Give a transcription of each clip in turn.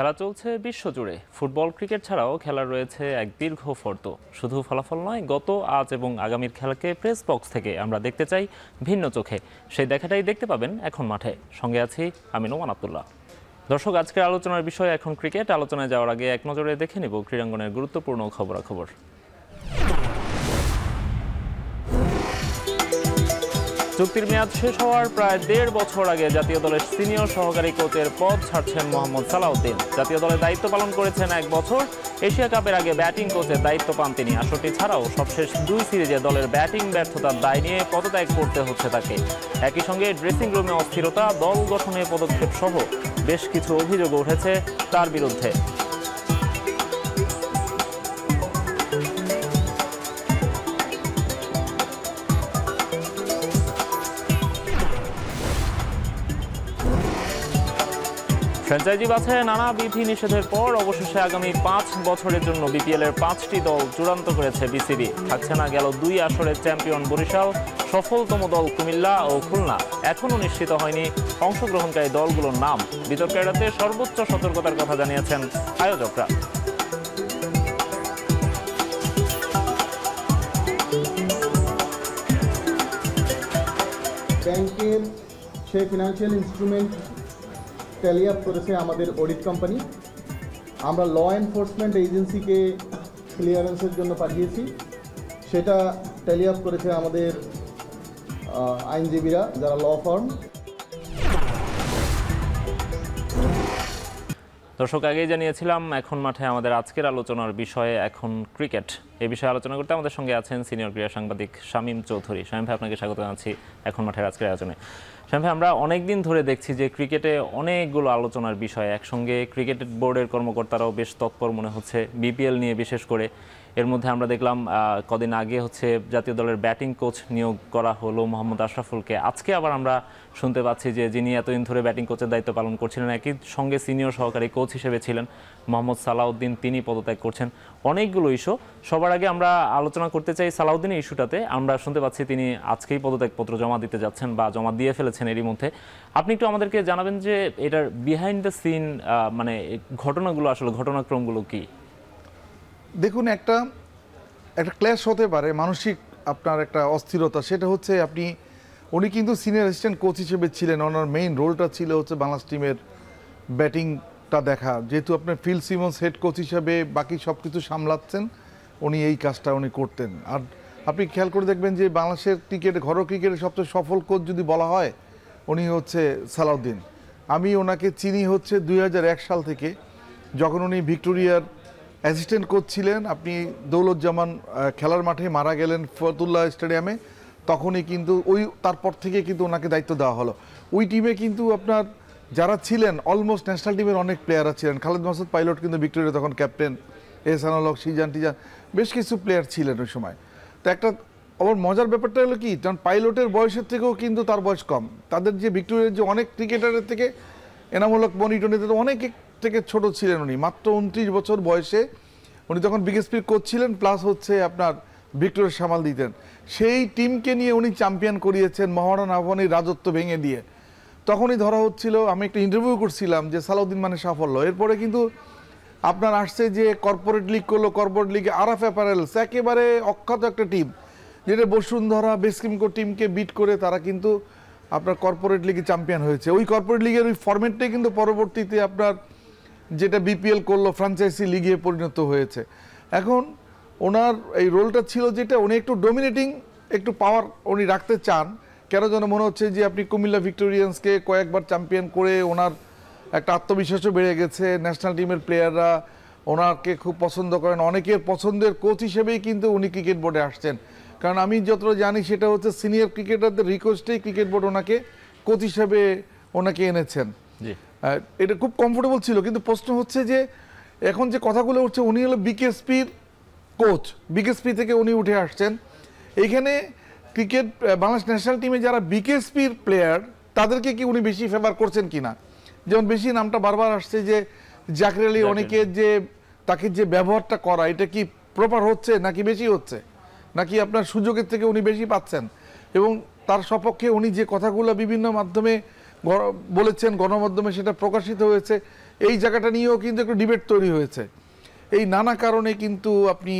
খেলা চলছে বিশ্বজুড়ে। ফুটবল ক্রিকেট ছাড়াও খেলার রয়েছে এক দীর্ঘ ফর্দ। শুধু ফলাফল নয়, গত আজ এবং আগামীর খেলাকে প্রেস বক্স থেকে আমরা দেখতে চাই ভিন্ন চোখে। সেই দেখাটাই দেখতে পাবেন এখন মাঠে। সঙ্গে আছি আমি নোমান আব্দুল্লাহ। দর্শক, আজকের আলোচনার বিষয় এখন ক্রিকেট। আলোচনায় যাওয়ার আগে এক নজরে দেখে নেব ক্রীড়াঙ্গনের গুরুত্বপূর্ণ খবরাখবর। চুক্তির মেয়াদ শেষ হওয়ার প্রায় ১.৫ বছর আগে জাতীয় দলের সিনিয়র সহকারী কোচের পদ ছাড়ছেন মোহাম্মদ সালাউদ্দিন। জাতীয় দলে দায়িত্ব পালন করেছেন ১ বছর। এশিয়া কাপের আগে ব্যাটিং কোচের দায়িত্ব পান তিনি। আসরটি ছাড়াও সবশেষ ২ সিরিজে দলের ব্যাটিং ব্যর্থতার দায় নিয়ে পদত্যাগ করতে হচ্ছে তাকে। একই সঙ্গে ড্রেসিং রুমে অস্থিরতা, দল গঠনে পদক্ষেপ সহ বেশ কিছু অভিযোগ উঠেছে তার বিরুদ্ধে। ফ্র্যাঞ্চাইজি বাছাইয়ে নানা বিধি নিষেধের পর অবশেষে আগামী ৫ বছরের জন্য বিপিএল এর ৫টি দল চূড়ান্ত করেছে বিসিবি। থাকছে না গেল ২ আসরের চ্যাম্পিয়ন বরিশাল, সফলতম দল কুমিল্লা ও খুলনা। এখনও নিশ্চিত হয়নি অংশগ্রহণকারী দলগুলোর নাম। বিতর্ক এড়াতে সর্বোচ্চ সতর্কতার কথা জানিয়েছেন আয়োজকরা। ব্যাংকের সেই ফিনান্সিয়াল ইনস্ট্রুমেন্ট ট্যালি আপ করেছে আমাদের অডিট কোম্পানি। আমরা ল এনফোর্সমেন্ট এজেন্সিকে ক্লিয়ারেন্সের জন্য পাঠিয়েছি, সেটা ট্যালি আপ করেছে আমাদের আইনজীবীরা, যারা ল ফার্ম। দর্শক, আগেই জানিয়েছিলাম এখন মাঠে আমাদের আজকের আলোচনার বিষয়ে এখন ক্রিকেট। এই বিষয়ে আলোচনা করতে আমাদের সঙ্গে আছেন সিনিয়র ক্রীড়া সাংবাদিক শামীম চৌধুরী। শামীম ভাই, আপনাকে স্বাগত জানাচ্ছি এখন মাঠের আজকের আয়োজনে। শামীম ভাই, আমরা অনেকদিন ধরে দেখছি যে ক্রিকেটে অনেকগুলো আলোচনার বিষয় একসঙ্গে। ক্রিকেট বোর্ডের কর্মকর্তারাও বেশ তৎপর মনে হচ্ছে বিপিএল নিয়ে, বিশেষ করে। এর মধ্যে আমরা দেখলাম কদিন আগে জাতীয় দলের ব্যাটিং কোচ নিয়োগ করা হলো মোহাম্মদ আশরাফুলকে। আজকে আবার আমরা শুনতে পাচ্ছি যে যিনি এতদিন ধরে ব্যাটিং কোচের দায়িত্ব পালন করছিলেন, একই সঙ্গে সিনিয়র সহকারী কোচ হিসেবে ছিলেন মোহাম্মদ সালাউদ্দিন, তিনি পদত্যাগ করছেন। অনেকগুলো ইস্যু। সবার আগে আমরা আলোচনা করতে চাই সালাউদ্দিনের ইস্যুটাতে। আমরা শুনতে পাচ্ছি তিনি আজকেই পদত্যাগপত্র জমা দিতে যাচ্ছেন বা জমা দিয়ে ফেলেছেন এরই মধ্যে। আপনি একটু আমাদেরকে জানাবেন যে এটার বিহাইন্ড দ্য সিন মানে ঘটনাগুলো, আসলে ঘটনাক্রমগুলো কি? দেখুন, একটা ক্ল্যাশ হতে পারে, মানসিক আপনার একটা অস্থিরতা। সেটা হচ্ছে উনি কিন্তু সিনিয়র অ্যাসিস্ট্যান্ট কোচ হিসেবে ছিলেন। ওনার মেইন রোলটা ছিল হচ্ছে বাংলাদেশ টিমের ব্যাটিংটা দেখা। যেহেতু আপনার ফিল সিমন্স হেড কোচ হিসেবে বাকি সব কিছু সামলাচ্ছেন, উনি এই কাজটা উনি করতেন। আর আপনি খেয়াল করে দেখবেন যে বাংলাদেশের ক্রিকেটে, ঘরোয়া ক্রিকেটের সবচেয়ে সফল কোচ যদি বলা হয়, উনি হচ্ছে সালাউদ্দিন। আমি ওনাকে চিনি হচ্ছে ২০০১ সাল থেকে, যখন উনি ভিক্টোরিয়ার অ্যাসিস্ট্যান্ট কোচ ছিলেন। আপনি দৌলতজামান খেলার মাঠে মারা গেলেন ফতুল্লাহ স্টেডিয়ামে, তখনই কিন্তু তারপর থেকে কিন্তু ওনাকে দায়িত্ব দেওয়া হলো। ওই টিমে কিন্তু আপনার যারা ছিলেন অলমোস্ট ন্যাশনাল টিমের অনেক প্লেয়াররা ছিলেন। খালেদ মাসুদ পাইলট কিন্তু ভিক্টোরিয়া তখন ক্যাপ্টেন, এহসানুল হক, সিজান টিজান, বেশ কিছু প্লেয়ার ছিলেন ওই সময়। তো একটা আবার মজার ব্যাপারটা হলো কি, কারণ পাইলটের বয়সের থেকেও কিন্তু তার বয়স কম। তাদের যে ভিক্টোরিয়ার যে অনেক ক্রিকেটারের থেকে, এনামূল হক মনিটনিতে তো অনেক থেকে ছোট ছিলেন উনি। মাত্র ২৯ বছর বয়সে উনি তখন বিকেএসপির কোচ ছিলেন, প্লাস হচ্ছে আপনার ভিক্টোরিয়া সামাল দিতেন। সেই টিমকে নিয়ে উনি চ্যাম্পিয়ন করিয়েছেন মোহামেডান আহ্বানের রাজত্ব ভেঙে দিয়ে। তখনই ধরা হচ্ছিল, আমি একটা ইন্টারভিউ করছিলাম যে সালাউদ্দিন মানে সাফল্য। এরপরে কিন্তু আপনার আসছে যে কর্পোরেট লিগ করলো, কর্পোরেট লিগে আরাফ অ্যাপারেলস, একেবারে অখ্যাত একটা টিম, যেটা বসুন্ধরা বেসকিমকো টিমকে বিট করে তারা কিন্তু আপনার কর্পোরেট লিগে চ্যাম্পিয়ন হয়েছে। ওই কর্পোরেট লিগের ওই ফরম্যাটটাই কিন্তু পরবর্তীতে আপনার যেটা বিপিএল করলো ফ্র্যাঞ্চাইজি লিগে পরিণত হয়েছে। এখন ওনার এই রোলটা ছিল যেটা উনি একটু ডোমিনেটিং, একটু পাওয়ার উনি রাখতে চান। কেন যেন মনে হচ্ছে যে আপনি কুমিল্লা ভিক্টোরিয়ান্সকে কয়েকবার চ্যাম্পিয়ন করে ওনার একটা আত্মবিশ্বাসও বেড়ে গেছে। ন্যাশনাল টিমের প্লেয়াররা ওনাকে খুব পছন্দ করেন। অনেকের পছন্দের কোচ হিসেবেই কিন্তু উনি ক্রিকেট বোর্ডে আসছেন। কারণ আমি যতটা জানি সেটা হচ্ছে সিনিয়র ক্রিকেটারদের রিকোয়েস্টেই ক্রিকেট বোর্ড ওনাকে কোচ হিসেবে ওনাকে এনেছেন। এটা খুব কমফোর্টেবল ছিল। কিন্তু প্রশ্ন হচ্ছে যে এখন যে কথাগুলো উঠছে, উনি হলো বিকেএসপির কোচ, বিকেএসপি থেকে উনি উঠে আসছেন। এইখানে ক্রিকেট বাংলাদেশ ন্যাশনাল টিমে যারা বিকেএসপির প্লেয়ার, তাদেরকে কি উনি বেশি ফেভার করছেন কিনা? যেমন বেশি নামটা বারবার আসছে যে জাকির আলী, অনেকের যে তাকে যে ব্যবহারটা করা, এটা কি প্রপার হচ্ছে নাকি বেশি হচ্ছে, নাকি আপনার সুযোগের থেকে উনি বেশি পাচ্ছেন? এবং তার সপক্ষে উনি যে কথাগুলো বিভিন্ন মাধ্যমে বলেছেন, গণমাধ্যমে সেটা প্রকাশিত হয়েছে, এই জায়গাটা নিয়েও কিন্তু একটা ডিবেট তৈরি হয়েছে। এই নানা কারণে কিন্তু আপনি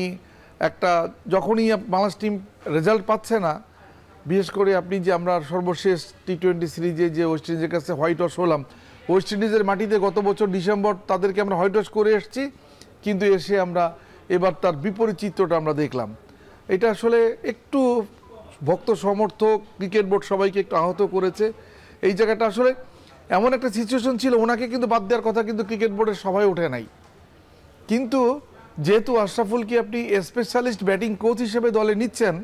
একটা যখনই বাংলাদেশ টিম রেজাল্ট পাচ্ছে না, বিশেষ করে আপনি যে আমরা সর্বশেষ টি-20 সিরিজে যে ওয়েস্ট ইন্ডিজের কাছে হোয়াইট ওয়াশ হলাম, ওয়েস্ট ইন্ডিজের মাটিতে গত বছর ডিসেম্বর তাদেরকে আমরা হোয়াইট ওয়াশ করে এসেছি, কিন্তু এসে আমরা এবার তার বিপরীত চিত্রটা আমরা দেখলাম। এটা আসলে একটু ভক্ত সমর্থক ক্রিকেট বোর্ড সবাইকে একটু আহত করেছে। এই জায়গাটা আসলে এমন একটা সিচুয়েশন ছিল, ওনাকে কিন্তু বাদ দেওয়ার কথা কিন্তু ক্রিকেট বোর্ডের সবাই ওঠে নাই, কিন্তু যেহেতু আশরাফুলকে আপনি স্পেশালিস্ট ব্যাটিং কোচ হিসেবে দলে নিচ্ছেন,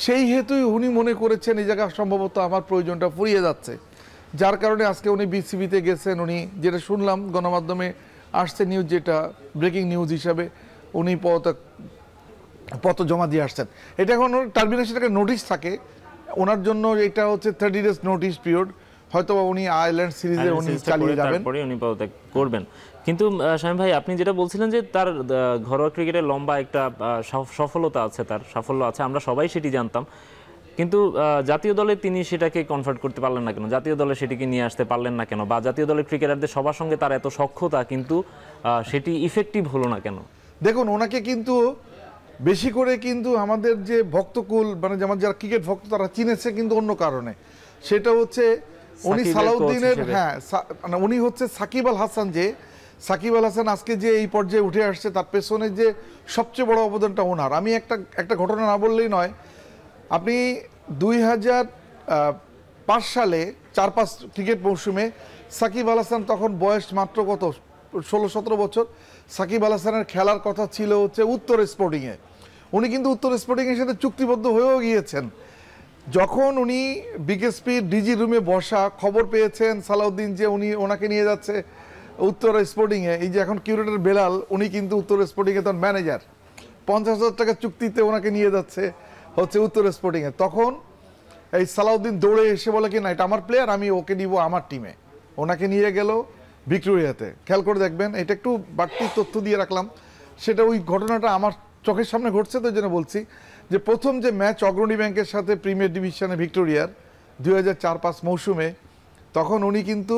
সেই হেতুই উনি মনে করেছেন এই জায়গা সম্ভবত আমার প্রয়োজনটা ফুরিয়ে যাচ্ছে, যার কারণে আজকে উনি বিসিবিতে গেছেন। উনি যেটা শুনলাম গণমাধ্যমে আসছে নিউজ, যেটা ব্রেকিং নিউজ হিসাবে উনি পত্র জমা দিয়ে আসছেন। এটা এখন টার্মিনেশন একটা নোটিশ থাকে ওনার জন্য, এটা হচ্ছে 30 days নোটিশ পিরিয়ড, হয়তো উনি আয়ারল্যান্ড সিরিজে উনি চালিয়ে যাবেন, তারপরে উনি পদত্যাগ করবেন। কিন্তু শামীম ভাই, আপনি যেটা বলছিলেন যে তার ঘরোয়া ক্রিকেটে লম্বা একটা সফলতা আছে, তার সাফল্য আছে, আমরা সবাই সেটি জানতাম, কিন্তু জাতীয় দলে তিনি সেটাকে কনভার্ট করতে পারলেন না কেন? জাতীয় দলে সেটিকে নিয়ে আসতে পারলেন না কেন? বা জাতীয় দলের ক্রিকেটারদের সবার সঙ্গে তার এত সখ্যতা, কিন্তু সেটি ইফেক্টিভ হলো না কেন? দেখুন, ওনাকে কিন্তু বেশি করে কিন্তু আমাদের যে ভক্তকুল, মানে যেমন যারা ক্রিকেট ভক্ত তারা চিনেছে কিন্তু অন্য কারণে। সেটা হচ্ছে উনি সালাউদ্দিনের, মানে উনি হচ্ছে সাকিব আল হাসান, যে সাকিব আল হাসান আজকে যে এই পর্যায়ে উঠে আসছে তার পেছনে যে সবচেয়ে বড় অবদানটা ওনার। আমি একটা ঘটনা না বললেই নয়। আপনি 2005 সালে 4-5 ক্রিকেট মৌসুমে সাকিব আল হাসান তখন বয়স মাত্র কত 16-17 বছর। সাকিব আল হাসানের খেলার কথা ছিল হচ্ছে উত্তর স্পোর্টিংয়ে। উনি কিন্তু উত্তর স্পোর্টিংয়ের সাথে চুক্তিবদ্ধ হয়েও গিয়েছেন। যখন উনি বিকেএসপি ডিজি রুমে বসা খবর পেয়েছেন সালাউদ্দিন যে ওনাকে নিয়ে যাচ্ছে উত্তর স্পোর্টিংয়ে, এই যে এখন কিউরেটর বেলাল, উনি কিন্তু উত্তর স্পোর্টিংয়ে তখন ম্যানেজার, 50,000 টাকা চুক্তিতে ওনাকে নিয়ে যাচ্ছে হচ্ছে উত্তর স্পোর্টিংয়ে। তখন এই সালাউদ্দিন দৌড়ে এসে বলে কি না, এটা আমার প্লেয়ার, আমি ওকে নিব আমার টিমে। ওনাকে নিয়ে গেল ভিক্টোরিয়াতে। খেয়াল করে দেখবেন, এটা একটু বাড়তি তথ্য দিয়ে রাখলাম, সেটা ওই ঘটনাটা আমার চোখের সামনে ঘটছে, তো জন্য বলছি যে প্রথম যে ম্যাচ অগ্রণী ব্যাংকের সাথে প্রিমিয়ার ডিভিশনে ভিক্টোরিয়ার 2004-05 মৌসুমে, তখন উনি কিন্তু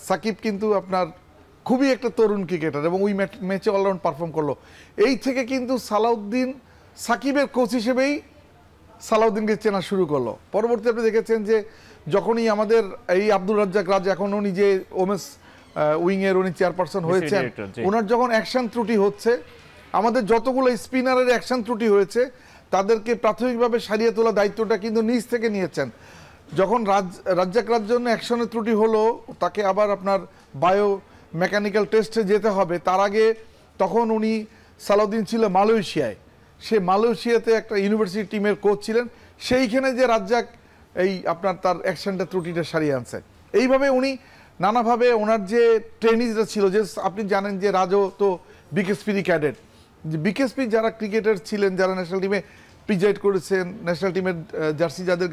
সাকিব কিন্তু আপনার খুবই একটা তরুণ ক্রিকেটার এবং ওই ম্যাচে অলরাউন্ড পারফর্ম করলো। এই থেকে কিন্তু সালাউদ্দিন সাকিবের কোচ হিসেবেই সালাউদ্দিনকে চেনা শুরু করলো। পরবর্তী আপনি দেখেছেন যে যখনই আমাদের এই আব্দুল রাজ্জাক রাজ, এখন উনি যে ওমেন্স উইংয়ের উনি চেয়ারপারসন হয়েছেন, ওনার যখন অ্যাকশন ত্রুটি হচ্ছে, আমাদের যতগুলো স্পিনারের অ্যাকশন ত্রুটি হয়েছে তাদেরকে প্রাথমিকভাবে সারিয়ে তোলা দায়িত্বটা কিন্তু নিজ থেকে নিয়েছেন। যখন রাজ্জাক রাজ জন্য অ্যাকশনের ত্রুটি হলো, তাকে আবার আপনার বায়ো মেকানিক্যাল টেস্টে যেতে হবে, তার আগে তখন উনি সালাউদ্দিন ছিল মালয়েশিয়ায়, সে মালয়েশিয়াতে একটা ইউনিভার্সিটি টিমের কোচ ছিলেন, সেইখানে যে রাজ্জাক এই আপনার তার অ্যাকশনটা ত্রুটিটা সারিয়ে আনছে। এইভাবে উনি নানাভাবে ওনার যে ট্রেনিংসটা ছিল, যে আপনি জানেন যে রাজও তো বিকেএসপির ক্যাডেট, যে বিকেএসপি যারা ক্রিকেটার ছিলেন, যারা ন্যাশনাল টিমে প্রিজাইড করেছেন, ন্যাশনাল টিমের জার্সি যাদের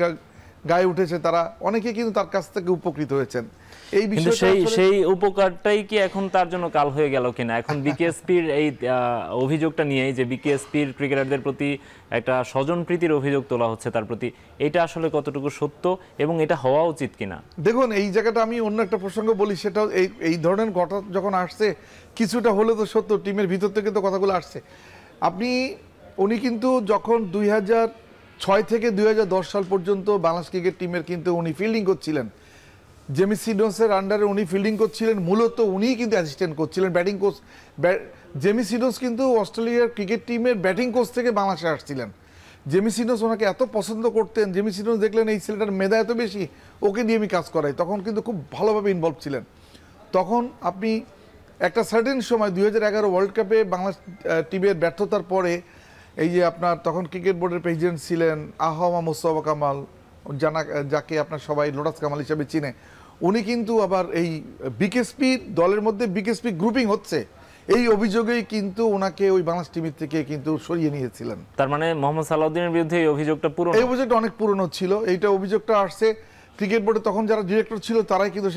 গায়ে উঠেছে, তারা অনেকে কিন্তু তার কাছ থেকে উপকৃত হয়েছেন। এই বিষয়টা সেই উপকারটাই কি এখন তার জন্য কাল হয়ে গেল কিনা? এখন বিকেএসপির এই অভিযোগটা নিয়ে, যে বিকেএসপির ক্রিকেটারদের প্রতি একটা স্বজনপ্রীতির অভিযোগ তোলা হচ্ছে তার প্রতি, এটা আসলে কতটুকু সত্য এবং এটা হওয়া উচিত কিনা? দেখুন, এই জায়গাটা আমি অন্য একটা প্রসঙ্গ বলি, সেটাও এই ধরনের ঘটনা যখন আসছে, কিছুটা হলে তো সত্য, টিমের ভিতর থেকে তো কথাগুলো আসছে। উনি কিন্তু যখন 2006 থেকে 2010 সাল পর্যন্ত বাংলাদেশ ক্রিকেট টিমের কিন্তু উনি ফিল্ডিং করছিলেন, জেমি সিডন্সের আন্ডারে উনি ফিল্ডিং করছিলেন, মূলত উনিই কিন্তু অ্যাসিস্ট্যান্ট কোচ ছিলেন, ব্যাটিং কোচ। জেমি সিডন্স কিন্তু অস্ট্রেলিয়ার ক্রিকেট টিমের ব্যাটিং কোচ থেকে বাংলাদেশে আসছিলেন। জেমি সিডন্স ওনাকে এত পছন্দ করতেন, জেমি সিডন্স দেখলেন এই ছেলেটার মেধা এত বেশি, ওকে দিয়ে আমি কাজ করাই, তখন কিন্তু খুব ভালোভাবে ইনভলভ ছিলেন। তখন আপনি একটা সার্টেন সময় 2011 ওয়ার্ল্ড কাপে বাংলাদেশ টিমের ব্যর্থতার পরে, এই যে আপনার তখন ক্রিকেট বোর্ডের প্রেসিডেন্ট ছিলেন আহমা মোস্তফা কামাল, যাকে আপনার সবাই লোটাস কামাল হিসেবে চিনে, উনি কিন্তু আবার এই বিকেএসপি দলের মধ্যে বিকেএসপি গ্রুপিং হচ্ছে, এই অভিযোগেই কিন্তু ওনাকে ওই বাংলাদেশ টিমের থেকে কিন্তু সরিয়ে নিয়েছিলেন। তার মানে মোহাম্মদ সালাউদ্দিনের বিরুদ্ধে এই অভিযোগটা পুরনো? এই অভিযোগটা অনেক পুরনো ছিল। এইটা অভিযোগটা আসছে ক্রিকেট বোর্ডে তখন যারা ডিরেক্টর ছিল তারাই কিন্তু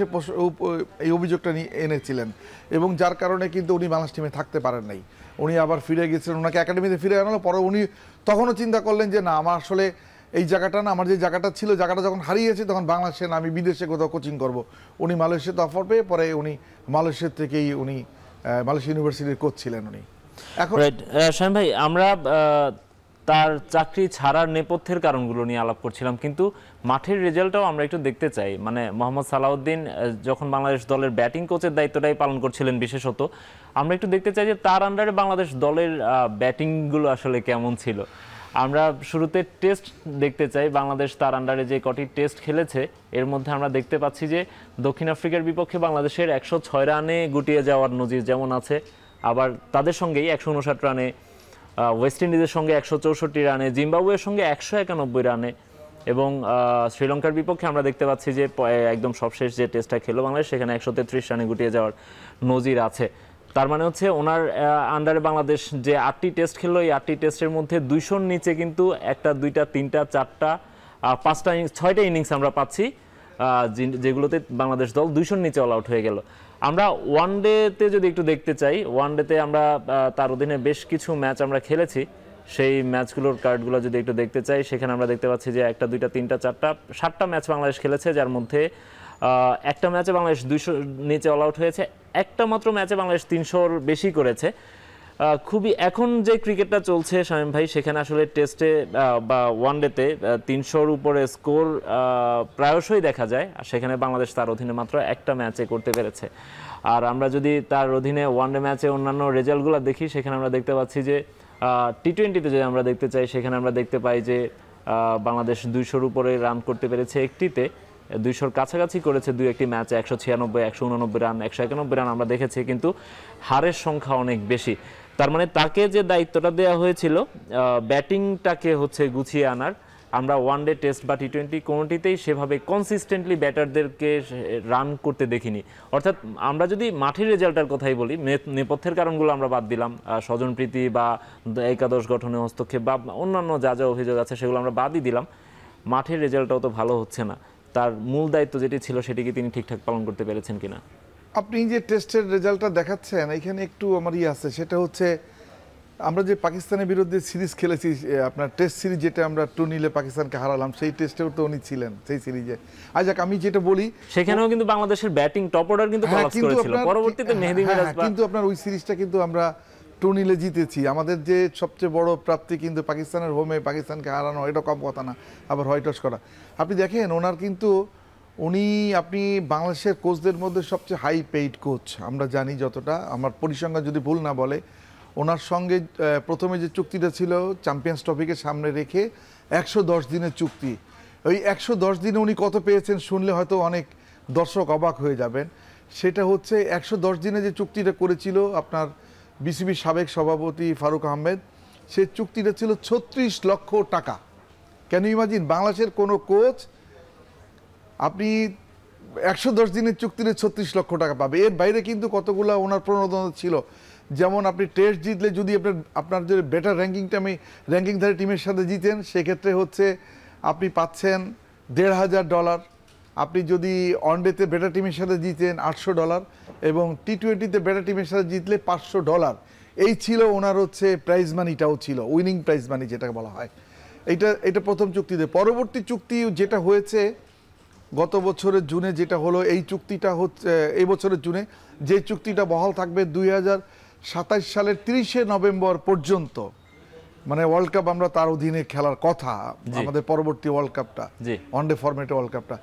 এই অভিযোগটা নিয়ে এনেছিলেন, এবং যার কারণে কিন্তু উনি বাংলাদেশ টিমে থাকতে পারেন নাই। উনি আবার ফিরে গেছিলেন, ওনাকে একাডেমিতে ফিরে আনালো, পরে উনি তখনও চিন্তা করলেন যে না, আমার আসলে এই জায়গাটা না, আমার যে জায়গাটা ছিল, জায়গাটা যখন হারিয়েছে তখন বাংলাদেশে না, আমি বিদেশে কোথাও কোচিং করব। উনি মালয়েশিয়াতে অফার পেয়ে পরে উনি মালয়েশিয়া থেকেই উনি মালয়েশিয়া ইউনিভার্সিটির কোচ ছিলেন উনি। এখন শামীম ভাই, আমরা তার চাকরি ছাড়ার নেপথ্যের কারণগুলো নিয়ে আলাপ করছিলাম, কিন্তু মাঠের রেজাল্টটাও আমরা একটু দেখতে চাই। মানে মোহাম্মদ সালাউদ্দিন যখন বাংলাদেশ দলের ব্যাটিং কোচের দায়িত্বটাই পালন করছিলেন বিশেষত, আমরা একটু দেখতে চাই যে তার আন্ডারে বাংলাদেশ দলের ব্যাটিংগুলো আসলে কেমন ছিল। আমরা শুরুতে টেস্ট দেখতে চাই। বাংলাদেশ তার আন্ডারে যে কটি টেস্ট খেলেছে এর মধ্যে আমরা দেখতে পাচ্ছি যে দক্ষিণ আফ্রিকার বিপক্ষে বাংলাদেশের 106 রানে গুটিয়ে যাওয়ার নজির যেমন আছে, আবার তাদের সঙ্গেই 159 রানে, ওয়েস্ট ইন্ডিজের সঙ্গে 164 রানে, জিম্বাবুয়ের সঙ্গে 191 রানে, এবং শ্রীলঙ্কার বিপক্ষে আমরা দেখতে পাচ্ছি যে একদম সবশেষ যে টেস্টটা খেলো বাংলাদেশ, সেখানে 133 রানে গুটিয়ে যাওয়ার নজির আছে। তার মানে হচ্ছে ওনার আন্ডারে বাংলাদেশ যে 8টি টেস্ট খেললো, এই 8টি টেস্টের মধ্যে 200-র নিচে কিন্তু 1টা 2টা 3টা 4টা 5টা 6টা ইনিংস আমরা পাচ্ছি যেগুলোতে বাংলাদেশ দল 200-র নিচে অল আউট হয়ে গেল। আমরা ওয়ানডেতে যদি একটু দেখতে চাই, ওয়ানডেতে আমরা তার অধীনে বেশ কিছু ম্যাচ আমরা খেলেছি, সেই ম্যাচগুলোর কার্ডগুলো যদি একটু দেখতে চাই, সেখানে আমরা দেখতে পাচ্ছি যে 1টা 2টা 3টা 4টা 7টা ম্যাচ বাংলাদেশ খেলেছে, যার মধ্যে একটা ম্যাচে বাংলাদেশ 200-র নিচে অল আউট হয়েছে, একটা মাত্র ম্যাচে বাংলাদেশ 300-র বেশি করেছে। খুবই এখন যে ক্রিকেটটা চলছে শামীম ভাই, সেখানে আসলে টেস্টে বা ওয়ানডেতে 300-র উপরে স্কোর প্রায়শই দেখা যায়, আর সেখানে বাংলাদেশ তার অধীনে মাত্র একটা ম্যাচে করতে পেরেছে। আর আমরা যদি তার অধীনে ওয়ানডে ম্যাচে অন্যান্য রেজাল্টগুলো দেখি, সেখানে আমরা দেখতে পাচ্ছি যে টি-20তে যদি আমরা দেখতে চাই, সেখানে আমরা দেখতে পাই যে বাংলাদেশ 200-র উপরে রান করতে পেরেছে একটিতে, 200-র কাছাকাছি করেছে 2-1টি ম্যাচে, 196, 189 রান, 191 রান আমরা দেখেছি, কিন্তু হারের সংখ্যা অনেক বেশি। তার মানে তাকে যে দায়িত্বটা দেওয়া হয়েছিল ব্যাটিংটাকে হচ্ছে গুছিয়ে আনার, আমরা ওয়ানডে টেস্ট বা টি-20 কোনোটিতেই সেভাবে কনসিস্টেন্টলি ব্যাটারদেরকে রান করতে দেখিনি। অর্থাৎ আমরা যদি মাঠের রেজাল্টের কথাই বলি, নেপথ্যের কারণগুলো আমরা বাদ দিলাম, স্বজনপ্রীতি বা একাদশ গঠনে হস্তক্ষেপ বা অন্যান্য যা যা অভিযোগ আছে সেগুলো আমরা বাদই দিলাম, মাঠের রেজাল্টটাও তো ভালো হচ্ছে না। তার মূল দায়িত্ব যেটি ছিল সেটিকে তিনি ঠিকঠাক পালন করতে পেরেছেন কিনা? আপনি যে টেস্টের রেজাল্টটা দেখাচ্ছেন, এখানে একটু আমার আছে, সেটা হচ্ছে আমরা যে পাকিস্তানের বিরুদ্ধে সিরিজ খেলেছি, আপনার টেস্ট সিরিজ যেটা আমরা 2-0 পাকিস্তানকে হারালাম, সেই টেস্টেও তো উনি ছিলেন সেই সিরিজে। আজ আমি যেটা বলি, সেখানেও কিন্তু বাংলাদেশের ব্যাটিং টপ অর্ডার কিন্তু কলাপস করেছিল, পরবর্তীতে মেহেদী মিরাজ, কিন্তু আপনার ওই সিরিজটা কিন্তু আমরা 2-0 জিতেছি। আমাদের যে সবচেয়ে বড় প্রাপ্তি কিন্তু পাকিস্তানের হোমে পাকিস্তানকে হারানো, এটা কম কথা না, আবার হোয়াইট ওয়াশ করা। আপনি দেখেন ওনার কিন্তু আপনি বাংলাদেশের কোচদের মধ্যে সবচেয়ে হাই পেইড কোচ আমরা জানি, যতটা আমার পরিসংখ্যান যদি ভুল না বলে। ওনার সঙ্গে প্রথমে যে চুক্তিটা ছিল চ্যাম্পিয়ন্স ট্রফিকে সামনে রেখে 110 দিনের চুক্তি, ওই 110 দিনে উনি কত পেয়েছেন শুনলে হয়তো অনেক দর্শক অবাক হয়ে যাবেন। সেটা হচ্ছে 110 দিনে যে চুক্তিটা করেছিল আপনার বিসিবির সাবেক সভাপতি ফারুক আহমেদ, সেই চুক্তিটা ছিল 36 লক্ষ টাকা। ক্যান ইউ ইমাজিন, বাংলাদেশের কোনো কোচ আপনি 110 দিনের চুক্তিতে 36 লক্ষ টাকা পাবে। এর বাইরে কিন্তু কতগুলো ওনার প্রণোদনা ছিল, যেমন আপনি টেস্ট জিতলে যদি আপনার যে বেটার র্যাঙ্কিংধারী টিমের সাথে জিতেন, সেক্ষেত্রে হচ্ছে আপনি পাচ্ছেন $1,500। আপনি যদি ওয়ানডেতে বেটার টিমের সাথে জিতেন $800, এবং টি-20তে বেটার টিমের সাথে জিতলে $500। এই ছিল ওনার হচ্ছে প্রাইজ মানিটাও ছিল, উইনিং প্রাইজ মানি যেটাকে বলা হয়। এটা প্রথম চুক্তিতে। পরবর্তী চুক্তি যেটা হয়েছে গত বছরের জুনে, যেটা হলো এই চুক্তিটা হচ্ছে এই বছরের জুনে, যে চুক্তিটা বহাল থাকবে 2027 সালের 30শে নভেম্বর পর্যন্ত, মানে ওয়ার্ল্ড কাপ আমরা তার অধীনে খেলার কথা, আমাদের পরবর্তী ওয়ার্ল্ড কাপটা, ওয়ানডে ফরম্যাটে ওয়ার্ল্ড কাপটা।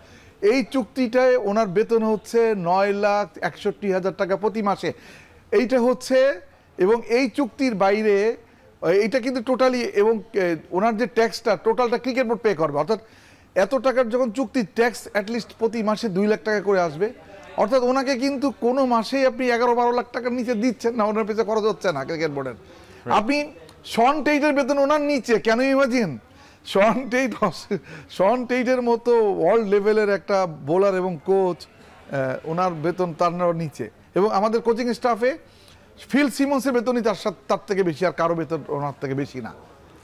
এই চুক্তিটায় ওনার বেতন হচ্ছে 9,61,000 টাকা প্রতি মাসে। এইটা হচ্ছে, এবং এই চুক্তির বাইরে এইটা কিন্তু টোটালি, এবং ওনার যে ট্যাক্সটা টোটালটা ক্রিকেট বোর্ড পে করবে। অর্থাৎ এত টাকার যখন চুক্তি, ট্যাক্স অ্যাটলিস্ট প্রতি মাসে 2 লাখ টাকা করে আসবে। অর্থাৎ ওনাকে কিন্তু কোনো মাসেই আপনি 11-12 লাখ টাকার নিচে দিচ্ছেন না, ওনার পেছনে খরচ হচ্ছে না ক্রিকেট বোর্ডের। আপনি শন টেইটের বেতন ওনার নিচে, কেন ইমাজিন? শন টেইটের মতো ওয়ার্ল্ড লেভেলের একটা বোলার এবং কোচ, ওনার বেতন তার নিচে। এবং আমাদের কোচিং স্টাফে ফিল সিমন্সের বেতনই তার থেকে বেশি, আর কারো বেতন ওনার থেকে বেশি না।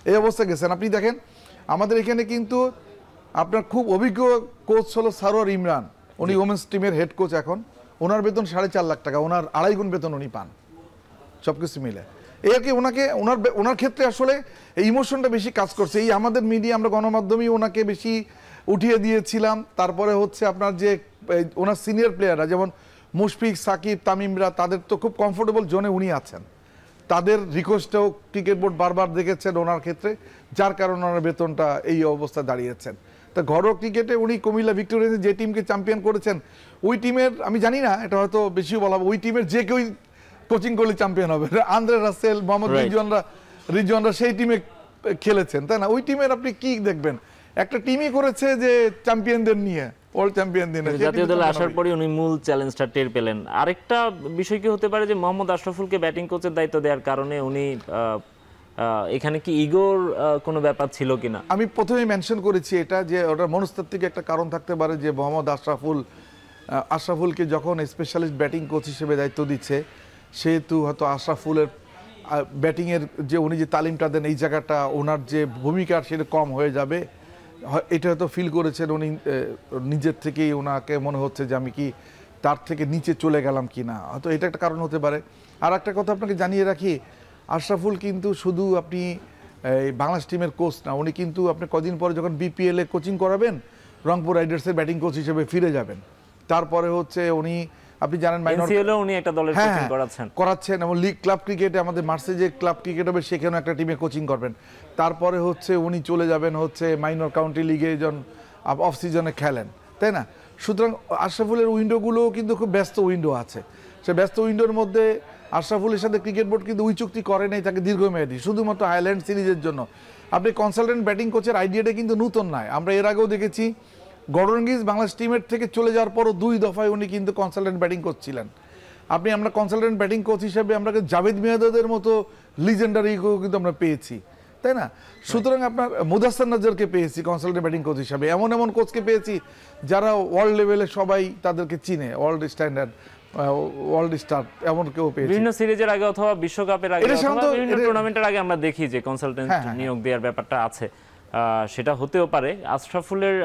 এই অবস্থা গেছেন। আপনি দেখেন আমাদের এখানে কিন্তু আপনার খুব অভিজ্ঞ কোচ হলো সারোয়ার ইমরান, উনি ওমেন্স টিমের হেড কোচ এখন। ওনার বেতন 4.5 লাখ টাকা, ওনার 2.5 গুণ বেতন উনি পান সব কিছু মিলে। আর কি ওনাকে ওনার ক্ষেত্রে আসলে এই ইমোশনটা বেশি কাজ করছে। এই আমাদের মিডিয়া, আমরা গণমাধ্যমেই ওনাকে বেশি উঠিয়ে দিয়েছিলাম। তারপরে হচ্ছে আপনার যে ওনার সিনিয়র প্লেয়াররা যেমন মুশফিক, সাকিব, তামিমরা, তাদের তো খুব কমফোর্টেবল জোনে উনি আছেন। তাদের রিকোয়েস্টেও ক্রিকেট বোর্ড বারবার দেখেছেন ওনার ক্ষেত্রে, যার কারণে ওনার বেতনটা এই অবস্থায় দাঁড়িয়েছেন। তা ঘরোয়া ক্রিকেটে উনি কুমিল্লা ভিক্টোরিয়ান্সে যে টিমকে চ্যাম্পিয়ন করেছেন, ওই টিমের, আমি জানি না এটা হয়তো বেশি বলা হবে, ওই টিমের যে কেউই কোচিং করলে চ্যাম্পিয়ন হবে। আন্দ্রে রাসেল, মোহাম্মদ রিজওয়ানরা সেই টিমে খেলেছেন, তাই না? ওই টিমের আপনি কি দেখবেন? একটা টিমই করেছে যে চ্যাম্পিয়নদের নিয়ে, ওয়ার্ল্ড চ্যাম্পিয়ন দিনে জাতীয় দলে আসার পরে উনি মূল চ্যালেঞ্জটা টের পেলেন। আরেকটা বিষয় কি হতে পারে যে মোহাম্মদ আশরাফুলকে ব্যাটিং কোচের দায়িত্ব দেওয়ার কারণে উনি এখানে কি ইগোর কোনো ব্যাপার ছিল কিনা? আমি প্রথমেই মেনশন করেছি এটা, যে ওটার মনস্তাত্ত্বিক একটা কারণ থাকতে পারে যে মোহাম্মদ আশরাফুলকে যখন স্পেশালিস্ট ব্যাটিং কোচ হিসেবে দায়িত্ব দিচ্ছে, সেহেতু হয়তো আশরাফুলের ব্যাটিংয়ের যে উনি যে তালিমটা দেন, এই জায়গাটা ওনার যে ভূমিকা সেটা কম হয়ে যাবে, এটা হয়তো ফিল করেছেন উনি নিজের থেকেই। ওনাকে মনে হচ্ছে যে আমি কি তার থেকে নিচে চলে গেলাম কি না, হয়তো এটা একটা কারণ হতে পারে। আর একটা কথা আপনাকে জানিয়ে রাখি, আশরাফুল কিন্তু শুধু আপনি বাংলাদেশ টিমের কোচ না, উনি কিন্তু আপনি কদিন পরে যখন বিপিএল এ কোচিং করাবেন, রংপুর রাইডার্সের ব্যাটিং কোচ হিসেবে ফিরে যাবেন। তারপরে হচ্ছে উনি, আপনি জানেন উনি একটা দলের কোচিং করাচ্ছেন, এবং লিগ ক্লাব ক্রিকেটে আমাদের মার্সে যে ক্লাব ক্রিকেট হবে সেখানেও একটা টিমে কোচিং করবেন। তারপরে হচ্ছে উনি চলে যাবেন হচ্ছে মাইনর কাউন্টি লিগে, যখন অফ সিজনে খেলেন, তাই না? সুতরাং আশরাফুলের উইন্ডোগুলোও কিন্তু খুব ব্যস্ত উইন্ডো আছে। সে ব্যস্ত উইন্ডোর মধ্যে আশরাফুলের সাথে ক্রিকেট বোর্ড কিন্তু ওই চুক্তি করে নাই তাকে দীর্ঘমেয়াদী, শুধুমাত্র আয়ারল্যান্ড সিরিজের জন্য। আপনি কনসালটেন্ট ব্যাটিং কোচের আইডিয়াটা কিন্তু নতুন নয়, আমরা এর আগেও দেখেছি। গর্ডন গিজ বাংলাদেশ টিমের থেকে চলে যাওয়ার পরও 2 দফায় উনি কিন্তু কনসালটেন্ট ব্যাটিং কোচ ছিলেন। আমরা কনসালটেন্ট ব্যাটিং কোচ হিসেবে আমরা জাভেদ মিয়াঁদাদের মতো লিজেন্ডারি কিন্তু আমরা পেয়েছি, তাই না? সুতরাং আপনার মুদাসসার নাজ্জারকে পেয়েছি কনসালটেন্ট ব্যাটিং কোচ হিসাবে, এমন কোচকে পেয়েছি যারা ওয়ার্ল্ড লেভেলে সবাই তাদেরকে চিনে, ওয়ার্ল্ড স্ট্যান্ডার্ড, ওয়ার্ল্ড স্টার, এমন কেউ পেয়েছি। বিভিন্ন সিরিজের আগে অথবা বিশ্বকাপের আগে অথবা বিভিন্ন টুর্নামেন্টের আগে আমরা দেখি যে কনসালটেন্ট নিয়োগ দেওয়ার ব্যাপারটা আছে। সেটা হতেও পারে। আশরাফুলের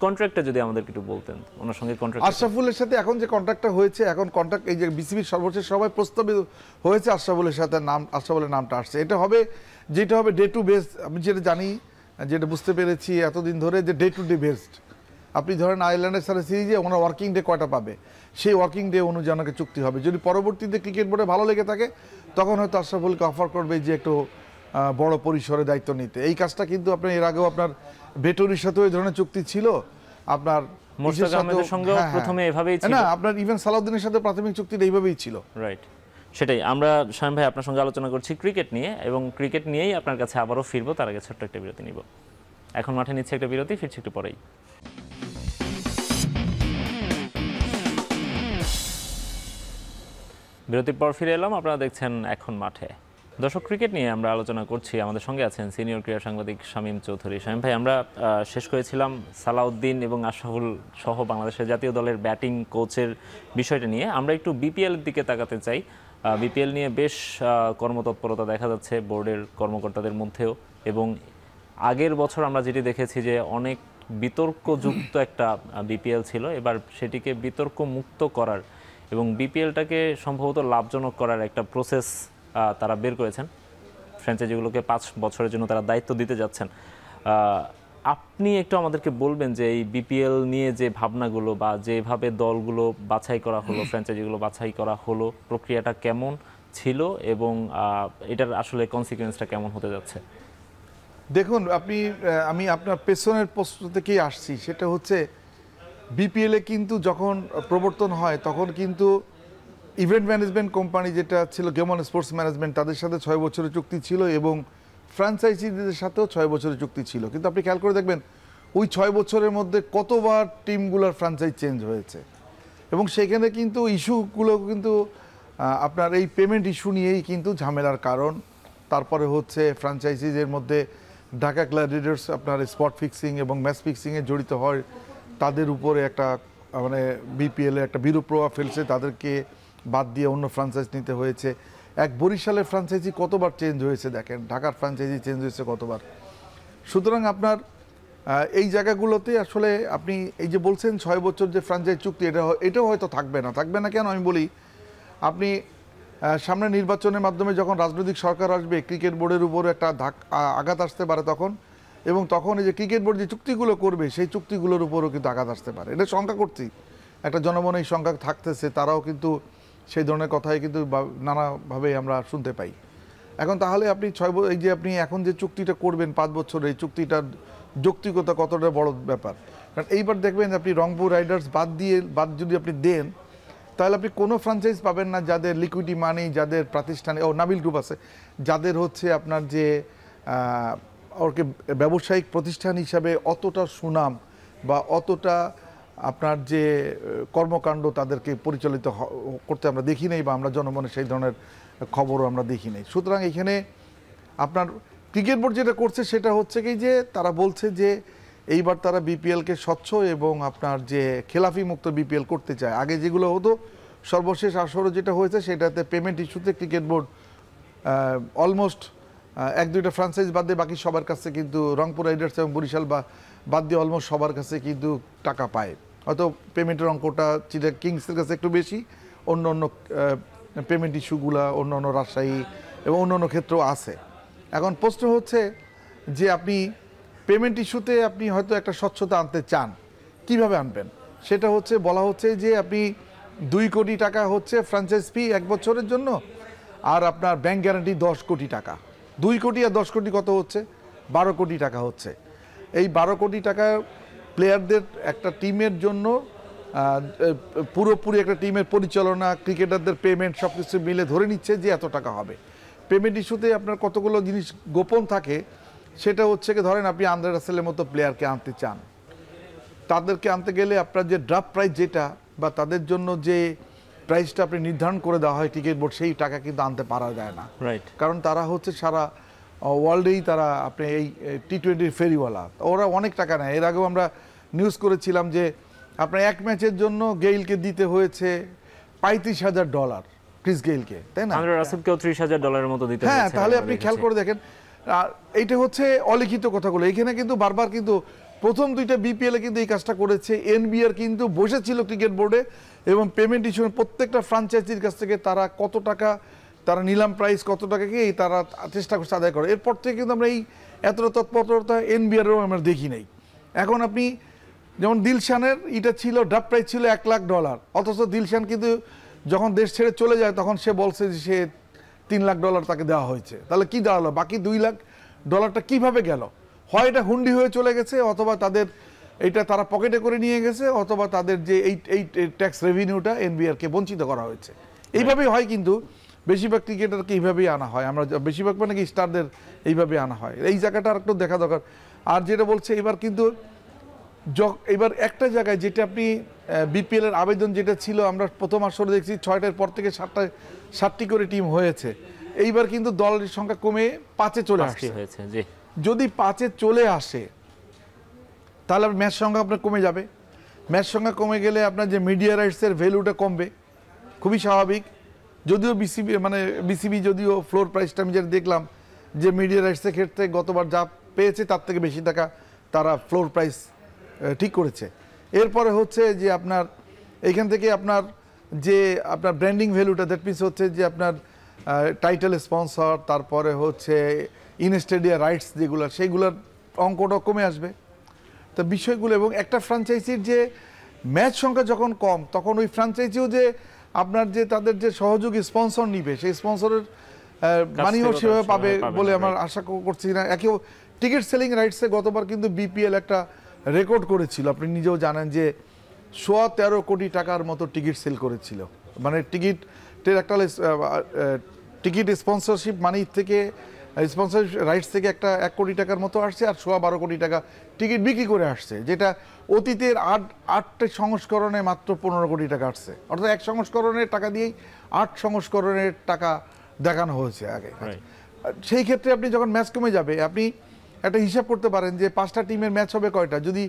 কন্ট্রাক্টটা যদি আমাদেরকে একটু বলতেন, ওনার সঙ্গে কন্ট্রাক্ট। আশরাফুলের সাথে এখন যে কন্ট্রাক্টটা হয়েছে, এখন কন্ট্রাক্ট এই যে বিসিবির সর্বশেষ সবাই প্রস্তাবিত হয়েছে, আশরাফুলের সাথে আশরাফুলের নামটা আসছে। এটা হবে যেটা হবে ডে টু বেস, আমি যেটা জানি, যেটা বুঝতে পেরেছি এতদিন ধরে, যে ডে টু ডে বেসড। আপনি ধরেন আয়ারল্যান্ডের সাথে সিরিজে ওনার ওয়ার্কিং ডে কয়টা পাবে, সেই ওয়ার্কিং ডে অনুযায়ী ওনাকে চুক্তি হবে। যদি পরবর্তীতে ক্রিকেট বোর্ডে ভালো লেগে থাকে, তখন হয়তো আশরাফুলকে অফার করবে যে একটু বড় পরিসরে দায়িত্ব নিতে। এই কাজটা কিন্তু আপনার এর আগেও আপনার ভেটরির সাথেও এই ধরনের চুক্তি ছিল, আপনার মোশতাক আহমেদের সঙ্গে প্রথমে এভাবেই ছিল, না আপনার ইভেন সালাউদ্দিনের সাথে প্রাথমিক চুক্তিটা এইভাবেই ছিল। রাইট, সেটাই। আমরা শামীম ভাই আপনার সঙ্গে আলোচনা করছি ক্রিকেট নিয়ে, এবং ক্রিকেট নিয়েই আপনার কাছে আবারও ফিরবো। তার আগে ছোট্ট একটা বিরতি নিব। এখন মাঠে নিচ্ছে একটা বিরতি, ফিরছি একটু পরেই। বিরতির পর ফিরে এলাম, আপনারা দেখছেন এখন মাঠে। দর্শক, ক্রিকেট নিয়ে আমরা আলোচনা করছি। আমাদের সঙ্গে আছেন সিনিয়র ক্রীড়া সাংবাদিক শামীম চৌধুরী। শামীম ভাই, আমরা শেষ করেছিলাম সালাউদ্দিন এবং আশরাফুল সহ বাংলাদেশের জাতীয় দলের ব্যাটিং কোচের বিষয়টা নিয়ে। আমরা একটু বিপিএল এর দিকে তাকাতে চাই। বিপিএল নিয়ে বেশ কর্মতৎপরতা দেখা যাচ্ছে বোর্ডের কর্মকর্তাদের মধ্যেও, এবং আগের বছর আমরা যেটি দেখেছি যে অনেক বিতর্কযুক্ত একটা বিপিএল ছিল, এবার সেটিকে বিতর্ক মুক্ত করার এবং বিপিএলটাকে সম্ভবত লাভজনক করার একটা প্রসেস তারা বের করেছেন। ফ্র্যাঞ্চাইজিগুলোকে 5 বছরের জন্য তারা দায়িত্ব দিতে যাচ্ছেন। আপনি একটু আমাদেরকে বলবেন যে এই বিপিএল নিয়ে যে ভাবনাগুলো বা যেভাবে দলগুলো বাছাই করা হলো, ফ্র্যাঞ্চাইজিগুলো বাছাই করা হলো, প্রক্রিয়াটা কেমন ছিল এবং এটার আসলে কনসিকুয়েন্সটা কেমন হতে যাচ্ছে? দেখুন, আমি আপনার পেছনের প্রশ্ন থেকেই আসছি। সেটা হচ্ছে বিপিএলে কিন্তু যখন প্রবর্তন হয়, তখন কিন্তু ইভেন্ট ম্যানেজমেন্ট কোম্পানি যেটা ছিল গেমন স্পোর্টস ম্যানেজমেন্ট, তাদের সাথে 6 বছরের চুক্তি ছিল, এবং ফ্র্যাঞ্চাইজিদের সাথেও 6 বছরের চুক্তি ছিল। কিন্তু আপনি খেয়াল করে দেখবেন ওই 6 বছরের মধ্যে কতবার টিমগুলোর ফ্র্যাঞ্চাইজ চেঞ্জ হয়েছে, এবং সেখানে কিন্তু ইস্যুগুলো কিন্তু আপনার এই পেমেন্ট ইস্যু নিয়েই কিন্তু ঝামেলার কারণ। তারপরে হচ্ছে ফ্র্যাঞ্চাইজিদের মধ্যে ঢাকা গ্ল্যাডিয়েটর্স আপনার স্পট ফিক্সিং এবং ম্যাচ ফিক্সিংয়ে জড়িত হয়, তাদের উপরে একটা মানে বিপিএলে একটা বিরূপ প্রভাব ফেলছে, তাদেরকে বাদ দিয়ে অন্য ফ্র্যাঞ্চাইজ নিতে হয়েছে। এক বরিশালের ফ্র্যাঞ্চাইজি কতবার চেঞ্জ হয়েছে দেখেন, ঢাকার ফ্র্যাঞ্চাইজি চেঞ্জ হয়েছে কতবার। সুতরাং আপনার এই জায়গাগুলোতে আসলে আপনি এই যে বলছেন 6 বছর যে ফ্র্যাঞ্চাইজ চুক্তি, এটাও হয়তো থাকবে না কেন আমি বলি, আপনি সামনে নির্বাচনের মাধ্যমে যখন রাজনৈতিক সরকার আসবে, ক্রিকেট বোর্ডের উপর একটা আঘাত আসতে পারে তখন, এবং তখন এই যে ক্রিকেট বোর্ড যে চুক্তিগুলো করবে সেই চুক্তিগুলোর উপরও কিন্তু আঘাত আসতে পারে। এটা শঙ্কা করছি, একটা জনমনে এই শঙ্কা থাকতেছে, তারাও কিন্তু সেই ধরনের কথাই কিন্তু নানাভাবে আমরা শুনতে পাই। এখন তাহলে আপনি এই যে আপনি এখন যে চুক্তিটা করবেন 5 বছরের, এই চুক্তিটার যৌক্তিকতা কতটা বড় ব্যাপার। কারণ এইবার দেখবেন আপনি রংপুর রাইডার্স বাদ যদি আপনি দেন, তাহলে আপনি কোনো ফ্র্যাঞ্চাইজ পাবেন না যাদের লিকুইডিটি মানি, যাদের প্রাতিষ্ঠানিক নাবিল গ্রুপ আছে, যাদের হচ্ছে আপনার যে ওকে ব্যবসায়িক প্রতিষ্ঠান হিসাবে অতটা সুনাম বা অতটা আপনার যে কর্মকাণ্ড তাদেরকে পরিচালিত করতে আমরা দেখি নাই, বা আমরা জনমনে সেই ধরনের খবরও আমরা দেখি নাই। সুতরাং এখানে আপনার ক্রিকেট বোর্ড যেটা করছে সেটা হচ্ছে কি যে তারা বলছে যে এইবার তারা বিপিএলকে স্বচ্ছ এবং আপনার যে খেলাফি মুক্ত বিপিএল করতে চায়। আগে যেগুলো হতো, সর্বশেষ আসরে যেটা হয়েছে সেটাতে পেমেন্ট ইস্যুতে ক্রিকেট বোর্ড অলমোস্ট 1-2টা ফ্র্যাঞ্চাইজ বাদ দিয়ে বাকি সবার কাছে কিন্তু রংপুর রাইডার্স এবং বরিশাল বাদ দিয়ে অলমোস্ট সবার কাছে কিন্তু টাকা পায়। হয়তো পেমেন্টের অঙ্কটা চিটাগং কিংসের কাছে একটু বেশি, অন্য পেমেন্ট ইস্যুগুলা অন্য রাজশাহী এবং অন্য ক্ষেত্রেও আছে। এখন প্রশ্ন হচ্ছে যে আপনি পেমেন্ট ইস্যুতে আপনি হয়তো একটা স্বচ্ছতা আনতে চান, কিভাবে আনবেন? সেটা হচ্ছে বলা হচ্ছে যে আপনি 2 কোটি টাকা হচ্ছে ফ্র্যাঞ্চাইজ ফি 1 বছরের জন্য, আর আপনার ব্যাংক গ্যারান্টি 10 কোটি টাকা। 2 কোটি আর 10 কোটি কত হচ্ছে? 12 কোটি টাকা হচ্ছে। এই 12 কোটি টাকা প্লেয়ারদের একটা টিমের জন্য পুরোপুরি একটা টিমের পরিচালনা, ক্রিকেটারদের পেমেন্ট সব কিছু মিলে ধরে নিচ্ছে যে এত টাকা হবে। পেমেন্ট ইস্যুতে আপনার কতগুলো জিনিস গোপন থাকে, সেটা হচ্ছে কি ধরেন আপনি আন্দ্রে রাসেলের মতো প্লেয়ারকে আনতে চান, তাদেরকে আনতে গেলে আপনার যে ড্রাফট প্রাইস যেটা বা তাদের জন্য যে প্রাইসটা আপনি নির্ধারণ করে দেওয়া হয় ক্রিকেট বোর্ড, সেই টাকা কিন্তু আনতে পারা যায় না। রাইট। কারণ তারা হচ্ছে সারা ওয়ার্ল্ডেই তারা আপনি এই টি-20 ফেরিওয়ালা, ওরা অনেক টাকা নেয়। এর আগেও আমরা নিউজ করেছিলাম যে আপনার এক ম্যাচের জন্য গেইলকে দিতে হয়েছে $35,000 ক্রিস গেইলকে, তাই না? আন্দ্রে রাসেলকেও $30,000 মতো দিতে হ্যাঁ, হয়েছে। তাহলে আপনি খেয়াল করে দেখেন, এইটা হচ্ছে অলিখিত কথাগুলো। এখানে কিন্তু বারবার কিন্তু প্রথম 2টা বিপিএলে কিন্তু এই কাজটা করেছে। এনবিআর কিন্তু বসেছিল ক্রিকেট বোর্ডে এবং পেমেন্ট ইস্যু প্রত্যেকটা ফ্র্যাঞ্চাইজির কাছ থেকে তারা কত টাকা, তারা নিলাম প্রাইস কত টাকা কি তারা চেষ্টা করছে আদায় করে। এরপর থেকে কিন্তু আমরা এই এতটা তৎপরতা এনবিআরও আমরা দেখি নাই। এখন আপনি যেমন দিলশানের এটা ছিল, ড্রাফট প্রাইস ছিল $1,00,000, অথচ দিলশান কিন্তু যখন দেশ ছেড়ে চলে যায় তখন সে বলছে যে সে $3,00,000 তাকে দেওয়া হয়েছে। তাহলে কি দাঁড়ালো? বাকি $2,00,000 কিভাবে গেল? হয় এটা হুন্ডি হয়ে চলে গেছে, অথবা তাদের এটা তারা পকেটে করে নিয়ে গেছে, অথবা তাদের যে এই ট্যাক্স রেভিনিউটা এনবিআরকে বঞ্চিত করা হয়েছে। এইভাবেই হয়, কিন্তু বেশিরভাগ ক্রিকেটারকে এইভাবেই আনা হয়। আমরা বেশিরভাগ মানে কি স্টারদের এইভাবে আনা হয়। এই জায়গাটা আর একটু দেখা দরকার। আর যেটা বলছে এবার কিন্তু এবার একটা জায়গায় যেটা আপনি বিপিএল এর আবেদন যেটা ছিল, আমরা প্রথম আসরে দেখছি 6টার পর থেকে 7টি করে টিম হয়েছে। এইবার কিন্তু দলের সংখ্যা কমে 5-এ চলে আসছে। যদি 5-এ চলে আসে তাহলে ম্যাচ সংখ্যা আপনার কমে যাবে। ম্যাচ সংখ্যা কমে গেলে আপনার যে মিডিয়া রাইটসের ভ্যালুটা কমবে, খুবই স্বাভাবিক। যদিও বিসিবি যদিও ফ্লোর প্রাইসটা আমি যেটা দেখলাম যে মিডিয়া রাইটসের ক্ষেত্রে গতবার যা পেয়েছে তার থেকে বেশি টাকা তারা ফ্লোর প্রাইস ঠিক করেছে। এরপরে হচ্ছে যে আপনার এইখান থেকে আপনার যে আপনার ব্র্যান্ডিং ভ্যালুটা, দ্যাট মিনস হচ্ছে যে আপনার টাইটেল স্পন্সর, তারপরে হচ্ছে ইন স্টেডিয়াম রাইটস যেগুলো, সেইগুলোর অঙ্কটা কমে আসবে। তো বিষয়গুলো, এবং একটা ফ্র্যাঞ্চাইজির যে ম্যাচ সংখ্যা যখন কম, তখন ওই ফ্র্যাঞ্চাইজিও যে আপনার যে তাদের যে সহযোগী স্পন্সর নিবে, সেই স্পন্সরের মানিও সেভাবে পাবে বলে আমার আশা করছি না। একেও টিকিট সেলিং রাইটসে গতবার কিন্তু বিপিএল একটা রেকর্ড করেছিল, আপনি নিজেও জানেন যে 13 কোটি টাকার মতো টিকিট সেল করেছিল। মানে টিকিটের একটা টিকিট স্পন্সরশিপ মানি থেকে, স্পন্সরশিপ রাইটস থেকে একটা 1 কোটি টাকার মতো আসছে, আর 12 কোটি টাকা টিকিট বিক্রি করে আসছে, যেটা অতীতের 8টি সংস্করণে মাত্র 15 কোটি টাকা আসছে। অর্থাৎ এক সংস্করণের টাকা দিয়েই 8 সংস্করণের টাকা দেখানো হয়েছে আগে। সেই ক্ষেত্রে আপনি যখন ম্যাচ কমে যাবে, আপনি একটা হিসাব করতে পারেন যে 5টা টিমের ম্যাচ হবে কয়টা, যদি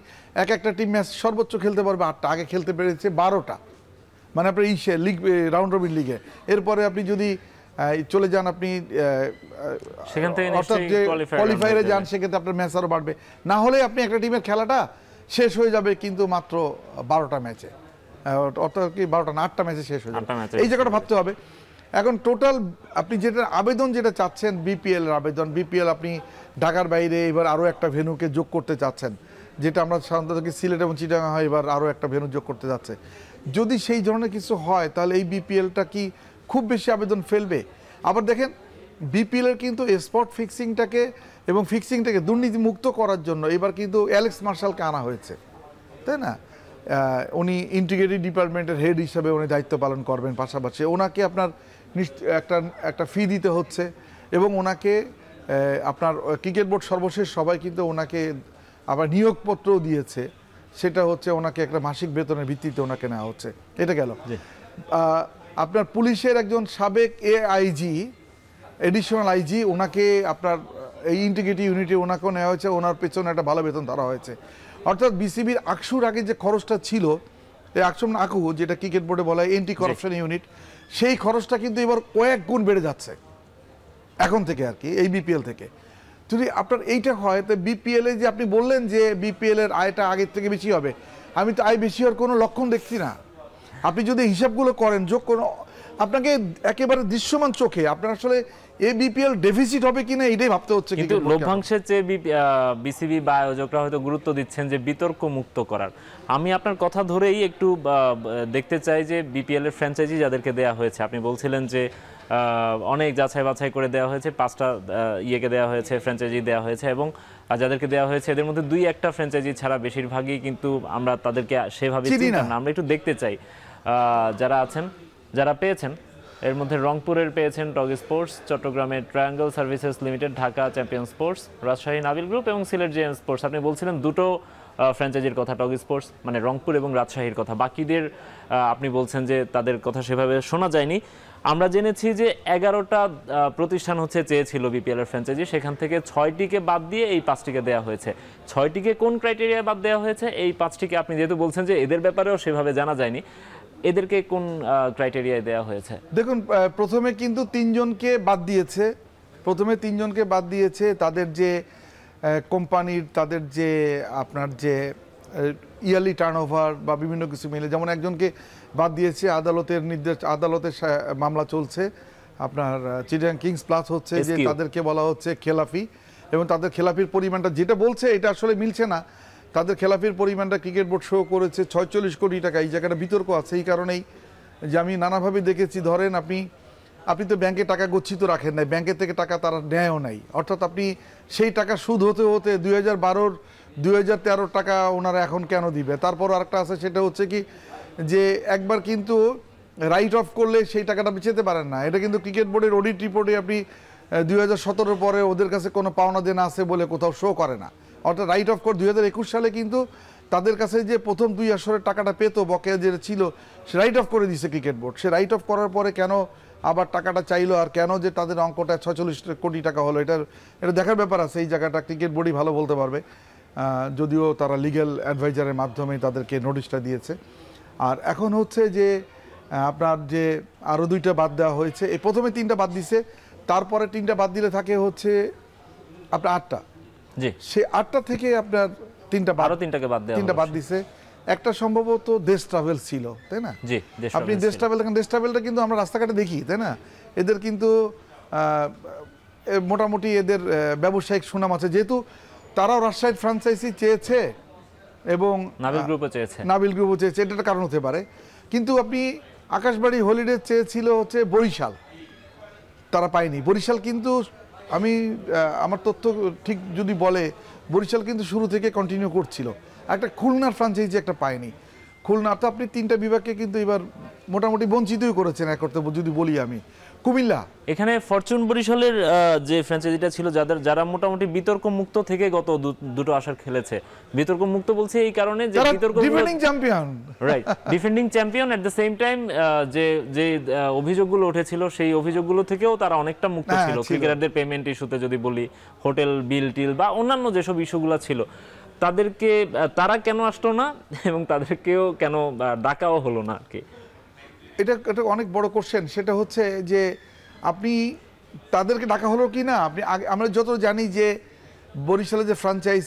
একটা টিম ম্যাচ সর্বোচ্চ খেলতে পারবে 8টা, আগে খেলতে পেরেছে 12টা, মানে আপনার লিগ রাউন্ড রবিন লিগে। এরপরে আপনি যদি চলে যান, আপনি অর্থাৎ যে কোয়ালিফায়ারে যান, সেক্ষেত্রে আপনার ম্যাচ আরও বাড়বে। না হলে আপনি একটা টিমের খেলাটা শেষ হয়ে যাবে কিন্তু মাত্র 12টা ম্যাচে, অর্থাৎ কি 12টা না 8টা ম্যাচে শেষ হয়ে যাবে। এই জায়গাটা ভাবতে হবে। এখন টোটাল আপনি যেটা আবেদন যেটা চাচ্ছেন বিপিএল এর আবেদন, বিপিএল আপনি ঢাকার বাইরে এবার আরও একটা ভেন্যুকে যোগ করতে চাচ্ছেন, যেটা আমরা সাধারণত সিলেট এবং চিটাগাং হয়, এবার আরও একটা ভেন্যু যোগ করতে যাচ্ছে। যদি সেই ধরনের কিছু হয় তাহলে এই বিপিএলটা কি খুব বেশি আবেদন ফেলবে? আবার দেখেন বিপিএল এর কিন্তু স্পট ফিক্সিংটাকে এবং ফিক্সিংটাকে দুর্নীতি মুক্ত করার জন্য এবার কিন্তু অ্যালেক্স মার্শালকে আনা হয়েছে, তাই না? উনি ইন্টিগ্রেটেড ডিপার্টমেন্টের হেড হিসাবে উনি দায়িত্ব পালন করবেন, পাশাপাশি ওনাকে আপনার একটা ফি দিতে হচ্ছে এবং ওনাকে আপনার ক্রিকেট বোর্ড সর্বশেষ সবাই কিন্তু ওনাকে আবার নিয়োগপত্রও দিয়েছে, সেটা হচ্ছে ওনাকে একটা মাসিক বেতনের ভিত্তিতে ওনাকে নেওয়া হচ্ছে। এটা গেল। আপনার পুলিশের একজন সাবেক এআইজি, এডিশনাল আইজি, ওনাকে আপনার এই ইন্টিগ্রিটি ইউনিটে ওনাকেও নেওয়া হয়েছে, ওনার পেছনে একটা ভালো বেতন ধরা হয়েছে। অর্থাৎ বিসিবির আকসুর আগে যে খরচটা ছিল, এই আকসুম আকু যেটা ক্রিকেট বোর্ডে বলা হয় এন্টি করাপশন ইউনিট, সেই খরচটা কিন্তু এবার কয়েক গুণ বেড়ে যাচ্ছে এখন থেকে আর কি, এই বিপিএল থেকে। যদি আপনার এইটা হয় তো বিপিএল এ যে আপনি বললেন যে বিপিএল এর আয়টা আগের থেকে বেশি হবে, আমি তো আয় বেশি হওয়ার কোনো লক্ষণ দেখছি না। আপনি যদি হিসাবগুলো করেন, যোগ কোনো আপনাকে একেবারে দৃশ্যমান চোখে আপনার আসলে এই বিপিএল ডেফিসিট হবে কিনা এটাই ভাবতে হচ্ছে। কিন্তু লভ্যাংশের চেয়ে বিসিবি বা আয়োজকরা হয়তো গুরুত্ব দিচ্ছেন যে বিতর্ক মুক্ত করার। আমি আপনার কথা ধরেই একটু দেখতে চাই যে বিপিএল এর ফ্র্যাঞ্চাইজি যাদেরকে দেওয়া হয়েছে, আপনি বলছিলেন যে অনেক যাচাই বাছাই করে দেওয়া হয়েছে, 5টা ইয়েকে দেওয়া হয়েছে, ফ্র্যাঞ্চাইজি দেওয়া হয়েছে, এবং যাদেরকে দেওয়া হয়েছে এদের মধ্যে 2-1টা ফ্র্যাঞ্চাইজি ছাড়া বেশিরভাগই কিন্তু আমরা তাদেরকে সেভাবে চিনি না। আমরা একটু দেখতে চাই যারা আছেন, যারা পেয়েছেন, এর মধ্যে রংপুরের পেয়েছেন টগ স্পোর্টস, চট্টগ্রামের triangle services limited, Dhaka champion sports, Rajshahi Nabil group এবং সিলেট জেএম স্পোর্টস। আপনি বলছিলেন দুটো ফ্র্যাঞ্চাইজির কথা, টগ স্পোর্টস মানে রংপুর এবং রাজশাহীর কথা, বাকিদের আপনি বলছেন যে তাদের কথা সেভাবে শোনা যায়নি। আমরা জেনেছি যে 11টা প্রতিষ্ঠান হচ্ছে চেয়েছিল বিপিএল এর ফ্র্যাঞ্চাইজি, সেখান থেকে 6টিকে বাদ দিয়ে এই 5টিকে দেওয়া হয়েছে। 6টিকে কোন ক্রাইটেরিয়ায় বাদ দেওয়া হয়েছে, এই 5টিকে আপনি যেহেতু বলছেন যে এদের ব্যাপারেও সেভাবে জানা যায়নি, এদেরকে কোন ক্রাইটেরিয়ায় দেওয়া হয়েছে? দেখুন, প্রথমে কিন্তু 3জনকে বাদ দিয়েছে, তাদের যে কোম্পানির তাদের যে আপনার যে ইয়ারলি টার্নওভার বা বিভিন্ন কিছু মিলে, যেমন একজনকে বাদ দিয়েছে আদালতের নির্দেশ, আদালতের মামলা চলছে আপনার চিটাগাং কিংস প্লাস হচ্ছে, যে তাদেরকে বলা হচ্ছে খেলাফি, এবং তাদের খেলাফির পরিমাণটা যেটা বলছে এটা আসলে মিলছে না। তাদের খেলাফির পরিমাণটা ক্রিকেট বোর্ড শো করেছে 46 কোটি টাকা। এই জায়গাটা বিতর্ক আছে এই কারণেই যে আমি নানাভাবে দেখেছি, ধরেন আপনি তো ব্যাংকে টাকা গচ্ছিত রাখেন নাই, ব্যাংকের থেকে টাকা তারা নেয়ও নাই, অর্থাৎ আপনি সেই টাকা সুদ হতে হতে 2012-র 2013 টাকা ওনারা এখন কেন দিবে? তারপর আরেকটা আছে, সেটা হচ্ছে কি যে একবার কিন্তু রাইট অফ করলে সেই টাকাটা বেচেতে পারেন না। এটা কিন্তু ক্রিকেট বোর্ডের অডিট রিপোর্টে আপনি 2017 পরে ওদের কাছে কোনো পাওনা দেনা আছে বলে কোথাও শো করে না। অর্থাৎ রাইট অফ করে 2021 সালে কিন্তু তাদের কাছে যে প্রথম 2 আসরের টাকাটা পেতো বকেয়া যেটা ছিল, সে রাইট অফ করে দিয়েছে cricket board. Say right of করার পরে কেন আবার টাকাটা চাইলো, আর কেন যে তাদের অঙ্কটা 46 কোটি টাকা হলো, এটা দেখার ব্যাপার আছে। এই জায়গাটা ক্রিকেট বোর্ডই ভালো বলতে পারবে, যদিও তারা লিগ্যাল অ্যাডভাইজারের মাধ্যমে তাদেরকে নোটিশটা দিয়েছে। আর এখন হচ্ছে যে আপনার যে আরও 2টা বাদ দেওয়া হয়েছে, এই প্রথমে 3টা বাদ দিছে, তারপরে 3টা বাদ দিলে থাকে হচ্ছে আপনার 8টা। জি, সে 8টা থেকে আপনার 3টা বাদ দিছে। একটা সম্ভবত দেশ ট্রাভেল ছিল, তাই না? জি, আপনি দেশ ট্রাভেলটা কিন্তু আমরা রাস্তাঘাটে দেখি, তাই না? এদের কিন্তু মোটামুটি এদের ব্যবসায়িক সুনাম আছে, যেহেতু তারাও রাজশাহীর ফ্র্যাঞ্চাইজি চেয়েছে এবং নাবিল গ্রুপও চেয়েছে, এটা একটা কারণ হতে পারে। কিন্তু আপনি আকাশবাড়ি হলিডে চেয়েছিল হচ্ছে বরিশাল, তারা পায়নি। বরিশাল কিন্তু আমার তথ্য ঠিক যদি বলে, বরিশাল কিন্তু শুরু থেকে কন্টিনিউ করছিল। একটা খুলনার ফ্র্যাঞ্চাইজি একটা পায়নি। খুলনা তো আপনি 3টা বিভাগকে কিন্তু এবার মোটামুটি বঞ্চিতই করেছেন এক করতে যদি বলি আমি। কুমিল্লা, এখানে ফরচুন বরিশালের যে ফ্র্যাঞ্চাইজিটা ছিল, যারা মোটামুটি বিতর্ক মুক্ত থেকে গত 2টো আসর খেলেছে। বিতর্ক মুক্ত বলছে এই কারণে যে বিতর্ক defending champion, right, defending champion, at the same time যে অভিযোগগুলো উঠেছিল সেই অভিযোগগুলো থেকেও তারা অনেকটা মুক্ত ছিল। ক্রিকেটারদের পেমেন্ট ইস্যুতে যদি বলি, হোটেল বিল টিল বা অন্যান্য যেসব ইস্যুগুলো ছিল, তারা কেন আসলো না এবং তাদেরকেও কেন ডাকাও হলো না আর কি? এটা অনেক বড় কোশ্চেন। সেটা হচ্ছে যে আপনি তাদেরকে ডাকা হলো কি না, আমরা যত জানি যে বরিশালে যে ফ্র্যাঞ্চাইজ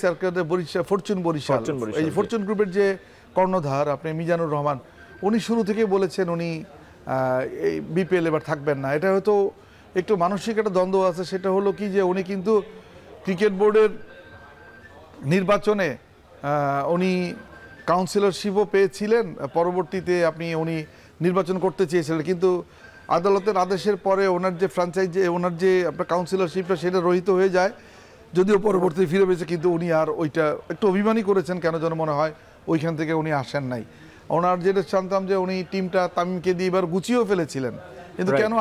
ফরচুন বরিশাল, এই ফরচুন গ্রুপের যে কর্ণধার আপনি মিজানুর রহমান, উনি শুরু থেকে বলেছেন উনি এই বিপিএল এবার থাকবেন না। এটা হয়তো একটু মানসিক একটা দ্বন্দ্ব আছে, সেটা হলো কি যে উনি কিন্তু ক্রিকেট বোর্ডের নির্বাচনে উনি কাউন্সিলরশিপও পেয়েছিলেন, পরবর্তীতে উনি নির্বাচন করতে চেয়েছিলেন, কিন্তু আদালতের আদেশের পরে ওনার যে ফ্র্যাঞ্চাইজি, ওনার যে আপনার কাউন্সিলরশিপটা সেটা রহিত হয়ে যায়, যদিও পরবর্তী ফিরে পেয়েছে, কিন্তু উনি আর ওইটা একটু অভিমানী করেছেন কেন যেন মনে হয়, ওইখান থেকে উনি আসেন নাই। ওনার যেটা জানতাম যে উনি টিমটা তামিমকে দিয়ে এবার গুছিয়েও ফেলেছিলেন, কিন্তু কেন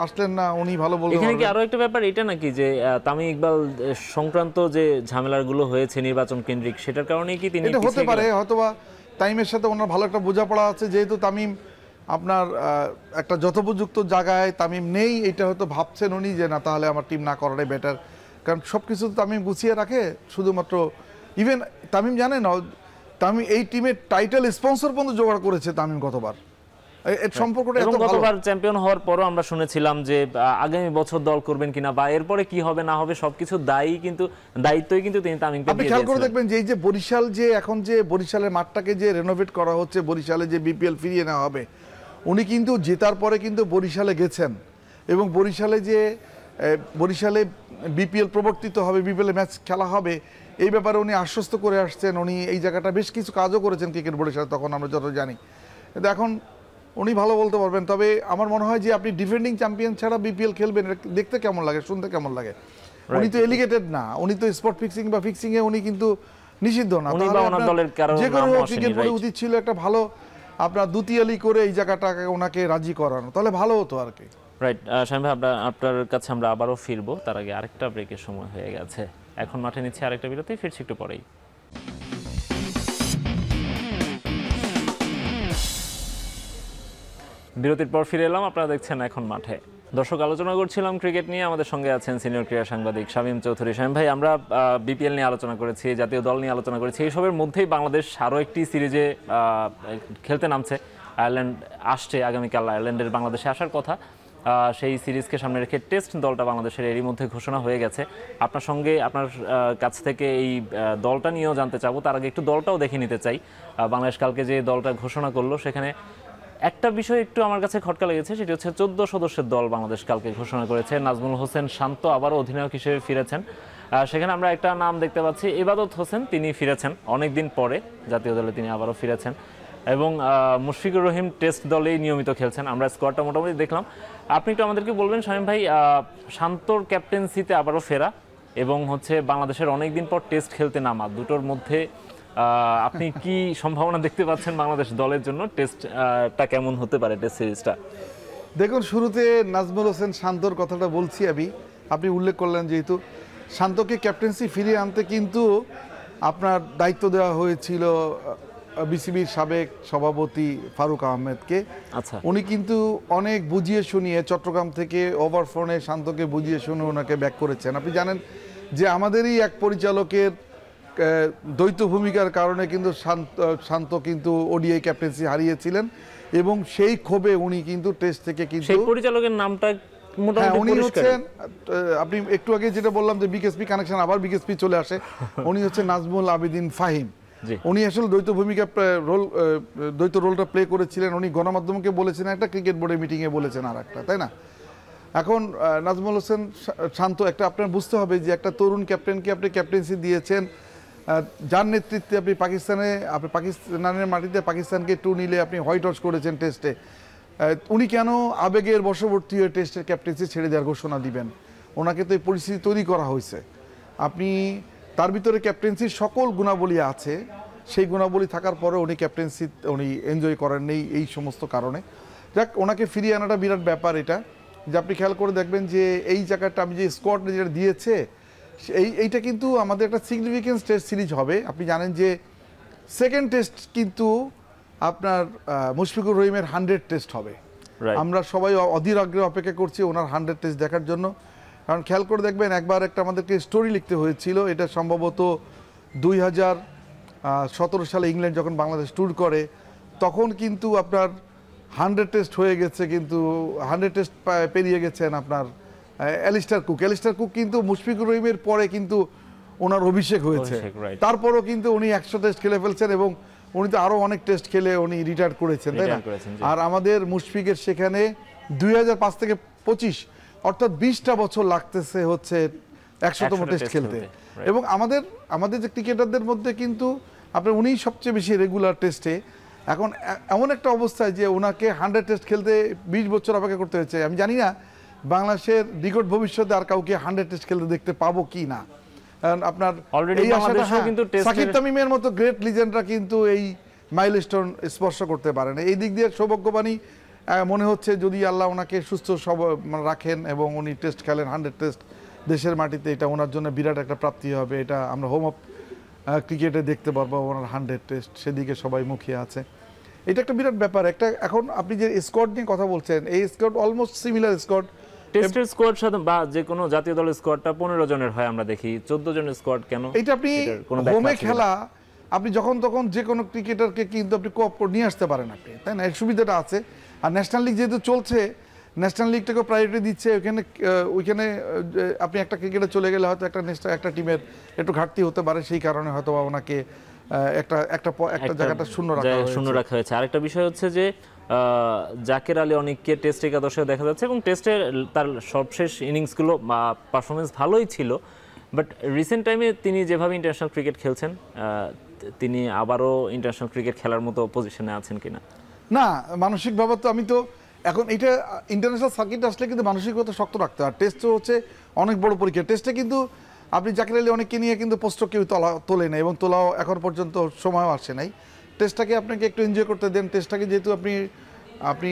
আসলেন না উনি ভালো বলতে এখানে কি পারবেন। আরো একটা ব্যাপার এটা নাকি যে তামিম ইকবাল সংক্রান্ত যে ঝামেলাগুলো হয়েছে নির্বাচন কেন্দ্রিক, সেটার কারণেই কি তিনি এটা হতে পারে, হয়তোবা তামিমের সাথে ওনার ভালো একটা বোঝাপড়া আছে, যেহেতু তামিম আপনার একটা যথোপযুক্ত জায়গায় তামিম নেই, এটা হয়তো ভাবছেন উনি যে না, তাহলে আমার টিম না করাটাই বেটার, কারণ সব কিছু তামিম গুছিয়ে রাখে। শুধুমাত্র ইভেন তামিম জানে না, তামিম এই টিমের টাইটেল স্পন্সর পর্যন্ত জোগাড় করেছে তামিম গতবার। এর সম্পর্কটা এবং এত ভালো। গতবার চ্যাম্পিয়ন হওয়ার পরও আমরা শুনেছিলাম যে আগামী বছর দল করবেন কিনা বা এরপরে কি হবে না হবে সবকিছু দায়িত্বই কিন্তু তিনি তামিমকে আপনি দিয়ে খেয়াল করে দিয়েছিলেন। দেখবেন যে এই যে বরিশাল, যে এখন যে বরিশালের মাঠটাকে যে রেনোভেট করা হচ্ছে, বরিশালে যে বিপিএল ফিরিয়ে নেওয়া হবে, উনি কিন্তু জেতার পরে কিন্তু বরিশালে গেছেন, এবং বরিশালে বিপিএল প্রবর্তিত হবে, বিপিএল ম্যাচ খেলা হবে, এই ব্যাপারে উনি আশ্বস্ত করে আসছেন। উনি এই জায়গাটা বেশ কিছু কাজও করেছেন ক্রিকেট বোর্ডের সাথে, তখন আমরা যত জানি, কিন্তু এখন উনি ভালো বলতে পারবেন। তবে আমার মনে হয় যে আপনি ডিফেন্ডিং চ্যাম্পিয়ন ছাড়া বিপিএল খেলবেন, দেখতে কেমন লাগে, শুনতে কেমন লাগে। উনি তো এলিগেটেড না, উনি তো স্পট ফিক্সিং বা ফিক্সিং এ উনি কিন্তু নিষিদ্ধ না। যে কোনো ক্রিকেট বোর্ডে উচিত ছিল একটা ভালো আপনার দ্বিতীয়ালি করে এই জায়গাটাকে ওনাকে রাজি করানো, তাহলে ভালো হতো আর কি। রাইট, শামীম ভাই, আপনার কাছে আমরা আবারও ফিরবো, তার আগে আরেকটা ব্রেকের সময় হয়ে গেছে। এখন মাঠে নিচ্ছে আরেকটা বিরতি, ফিরছি একটু পরেই। বিরতির পর ফিরে এলাম, আপনারা দেখছেন এখন মাঠে। দর্শক, আলোচনা করছিলাম ক্রিকেট নিয়ে, আমাদের সঙ্গে আছেন সিনিয়র ক্রীড়া সাংবাদিক শামীম চৌধুরী। শামীম ভাই, আমরা বিপিএল নিয়ে আলোচনা করেছি, জাতীয় দল নিয়ে আলোচনা করেছি, এইসবের মধ্যেই বাংলাদেশ আরও একটি সিরিজে খেলতে নামছে। আয়ারল্যান্ড আসছে আগামীকাল, আয়ারল্যান্ডের বাংলাদেশে আসার কথা। সেই সিরিজকে সামনে রেখে টেস্ট দলটা বাংলাদেশের এরই মধ্যে ঘোষণা হয়ে গেছে। আপনার কাছ থেকে এই দলটা নিয়েও জানতে চাবো, তার আগে একটু দলটাও দেখে নিতে চাই। বাংলাদেশ কালকে যে দলটা ঘোষণা করলো, সেখানে একটা বিষয় একটু আমার কাছে খটকা লেগেছে, সেটি হচ্ছে 14 সদস্যের দল বাংলাদেশ কালকে ঘোষণা করেছে। নাজমুল হোসেন শান্ত আবারও অধিনায়ক হিসেবে ফিরেছেন। সেখানে আমরা একটা নাম দেখতে পাচ্ছি, ইবাদত হোসেন, তিনি ফিরেছেন অনেকদিন পরে, জাতীয় দলে তিনি আবারও ফিরেছেন। এবং মুশফিকুর রহিম টেস্ট দলেই নিয়মিত খেলছেন। আমরা স্কোয়াডটা মোটামুটি দেখলাম। আপনি একটু আমাদেরকে বলবেন শামীম ভাই, শান্তর ক্যাপ্টেন্সিতে আবারও ফেরা এবং হচ্ছে বাংলাদেশের অনেকদিন পর টেস্ট খেলতে নামা, দুটোর মধ্যে আপনি কি সম্ভাবনা দেখতে পাচ্ছেন বাংলাদেশ দলের জন্য? টেস্টটা কেমন হতে পারে, টেস্ট সিরিজটা? দেখুন, শুরুতে নাজমুল হোসেন শান্তর কথাটা বলছি আপনি উল্লেখ করলেন, যেহেতু শান্তকে ক্যাপ্টেন্সি ফিরিয়ে আনতে কিন্তু আপনার দায়িত্ব দেওয়া হয়েছিল বিসিবির সাবেক সভাপতি ফারুক আহমেদকে। আচ্ছা, উনি কিন্তু অনেক বুঝিয়ে শুনিয়ে চট্টগ্রাম থেকে ওভার ফোনে শান্তকে বুঝিয়ে শুনে ওনাকে ব্যাক করেছেন। আপনি জানেন যে আমাদেরই এক পরিচালকের দ্বৈত ভূমিকার কারণে কিন্তু শান্ত কিন্তু ওডিআই ক্যাপ্টেন্সি হারিয়েছিলেন, এবং সেই ক্ষোভে উনি কিন্তু টেস্ট থেকে কিন্তু সেই পরিচালকের নামটা উনি হচ্ছেন, আপনি একটু আগে যেটা বললাম যে বিকেএসপি কানেকশন, আবার বিকেএসপি চলে আসে, উনি হচ্ছেন নাজমুল আবেদিন ফাহিম। উনি আসলে দ্বৈত রোলটা প্লে করেছিলেন। উনি গণমাধ্যমকে বলেছেন একটা, ক্রিকেট বোর্ডের মিটিংয়ে বলেছেন আর একটা, তাই না? এখন নাজমুল হোসেন শান্ত, একটা আপনার বুঝতে হবে যে একটা তরুণ ক্যাপ্টেনকে আপনি ক্যাপ্টেন্সি দিয়েছেন, যার নেতৃত্বে আপনি পাকিস্তানের মাটিতে পাকিস্তানকে 2-0 আপনি হোয়াইট ওয়াশ করেছেন টেস্টে। উনি কেন আবেগের বশবর্তী হয়ে টেস্টের ক্যাপ্টেন্সি ছেড়ে দেওয়ার ঘোষণা দিবেন? ওনাকে তো এই পরিস্থিতি তৈরি করা হয়েছে। আপনি তার ভিতরে ক্যাপ্টেন্সির সকল গুণাবলী আছে, সেই গুণাবলী থাকার পরে উনি ক্যাপ্টেন্সি এনজয় করেননি এই সমস্ত কারণে। যাক, ওনাকে ফিরিয়ে আনাটা বিরাট ব্যাপার। এটা যে আপনি খেয়াল করে দেখবেন যে এই জায়গাটা আমি যে স্কোয়াড যেটা দিয়েছে, এইটা কিন্তু আমাদের একটা সিগনিফিকেন্স টেস্ট সিরিজ হবে। আপনি জানেন যে সেকেন্ড টেস্ট কিন্তু আপনার মুশফিকুর রহিমের 100 টেস্ট হবে। আমরা সবাই অধীর আগ্রহে অপেক্ষা করছি ওনার 100 টেস্ট দেখার জন্য। কারণ খেয়াল করে দেখবেন, একবার একটা আমাদেরকে স্টোরি লিখতে হয়েছিল, এটা সম্ভবত 2017 সালে ইংল্যান্ড যখন বাংলাদেশ ট্যুর করে, তখন কিন্তু আপনার 100 টেস্ট হয়ে গেছে, কিন্তু 100 টেস্ট পেরিয়ে গেছেন আপনার অ্যালিস্টার কুক কিন্তু মুশফিকুর রহিমের পরে কিন্তু ওনার অভিষেক হয়েছে। তারপরও কিন্তু উনি 100 টেস্ট খেলে ফেলছেন এবং উনি তো আরো অনেক টেস্ট খেলে উনি রিটায়ার করেছেন, তাই না? Retire করেছেন, জি। আর আমাদের মুশফিকের সেখানে 2005 থেকে 25 অর্থাৎ 20টা বছর লাগতেছে হচ্ছে 100তম 100টা টেস্ট টেস্ট খেলতে। খেলতে, right. এবং আমাদের যে ক্রিকেটারদের মধ্যে কিন্তু আপনার উনিই সবচেয়ে বেশি রেগুলার টেস্টে। এখন এমন একটা অবস্থায় যে ওনাকে 100 টেস্ট খেলতে 20 বছর অপেক্ষা করতে হয়েছে। আমি জানি না বাংলাদেশের নিকট ভবিষ্যতে আর কাউকে 100 টেস্ট খেলতে দেখতে পাবো কি না। কারণ আপনার Already এই আশাটা, বাংলাদেশেও হ্যাঁ, কিন্তু টেস্টের- সাকিব তামিমের মতো গ্রেট লিজেন্ডরা কিন্তু এই মাইলস্টোন স্পর্শ করতে পারে না। এই দিক দিয়ে সৌভাগ্যবানই মনে হচ্ছে, যদি আল্লাহ ওনাকে সুস্থ রাখেন এবং উনি টেস্ট খেলেন 100 টেস্ট দেশের মাটিতে, এটা ওনার জন্য বিরাট একটা প্রাপ্তি হবে। এটা আমরা হোম অফ ক্রিকেটে দেখতে পারবো ওনার 100 টেস্ট, সেদিকে সবাই মুখিয়ে আছে। এটা একটা বিরাট ব্যাপার। একটা এখন আপনি যে স্কোয়াড নিয়ে কথা বলছেন, এই স্কোয়াড অলমোস্ট সিমিলার স্কোয়াড। টেস্টের স্কোয়াড সাথে বা যে কোনো জাতীয় দলের স্কোয়াডটা 15 জনের হয়, আমরা দেখি 14 জনের স্কোয়াড কেন? এটা আপনি এটার কোনো ব্যাখ্যা হোমে আছে কিনা? খেলা, আপনি যখন তখন যে কোনো ক্রিকেটারকে কিন্তু আপনি কোঅপ করে নিয়ে আসতে পারেন আপনি, তাই না? এর সুবিধাটা আছে। আর ন্যাশনাল লিগ যেহেতু চলছে, ন্যাশনাল লিগটাকে প্রায়োরিটি দিচ্ছে, ওইখানে আপনি একটা ক্রিকেটে চলে গেলে হয়তো একটা টিমের একটু ঘাটতি হতে পারে, সেই কারণে হয়তো ওনাকে একটা জায়গাটা শূন্য রাখা হয়েছে। আরেকটা বিষয় হচ্ছে যে জাকের আলী অনেককে টেস্ট একাদশে দেখা যাচ্ছে এবং টেস্টের তার সবশেষ ইনিংসগুলো বা পারফরমেন্স ভালোই ছিল, বাট রিসেন্ট টাইমে তিনি যেভাবে ইন্টারন্যাশনাল ক্রিকেট খেলছেন, তিনি আবারও ইন্টারন্যাশনাল ক্রিকেট খেলার মতো পজিশনে আছেন কিনা? না, মানসিকভাবে তো আমি তো এখন এটা ইন্টারন্যাশনাল সার্কিট আসলে কিন্তু মানসিকতা শক্ত রাখতে হয়। টেস্টও হচ্ছে অনেক বড় পরীক্ষা। টেস্টে কিন্তু আপনি জাকির আলী অনেককে নিয়ে কিন্তু পোস্ট কেউ তোলে না, এবং তোলাও এখন পর্যন্ত সময়ও আসে নাই। টেস্টটাকে আপনাকে একটু এনজয় করতে দেন। টেস্টটাকে যেহেতু আপনি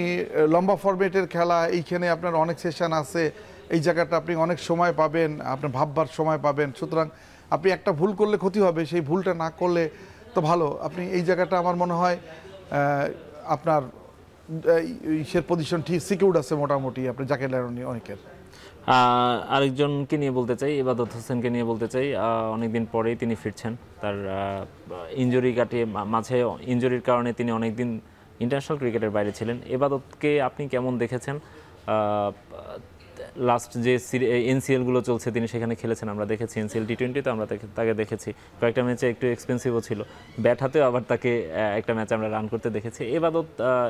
লম্বা ফরম্যাটের খেলা, এইখানে আপনার অনেক সেশন আছে, এই জায়গাটা আপনি অনেক সময় পাবেন, আপনার ভাববার সময় পাবেন। সুতরাং আপনি একটা ভুল করলে ক্ষতি হবে, সেই ভুলটা না করলে তো ভালো। আপনি এই জায়গাটা আমার মনে হয় আপনার ইসের পজিশন ঠিক সিকিউরড আছে মোটামুটি, আপনি জাকির আলী অনেকের। আরেকজনকে নিয়ে বলতে চাই, ইবাদত হোসেনকে নিয়ে বলতে চাই। অনেকদিন পরেই তিনি ফিরছেন, তার ইনজুরি কাটিয়ে, মাঝে ইনজুরির কারণে তিনি অনেকদিন ইন্টারন্যাশনাল ক্রিকেটের বাইরে ছিলেন। ইবাদতকে আপনি কেমন দেখেছেন? লাস্ট যে এনসিএলগুলো চলছে তিনি সেখানে খেলেছেন, আমরা দেখেছি। এনসিএল টি20তে আমরা তাকে দেখেছি, কয়েকটা ম্যাচে একটু এক্সপেন্সিভও ছিল, ব্যাট হাতেও আবার তাকে একটা ম্যাচে আমরা রান করতে দেখেছি। ইবাদত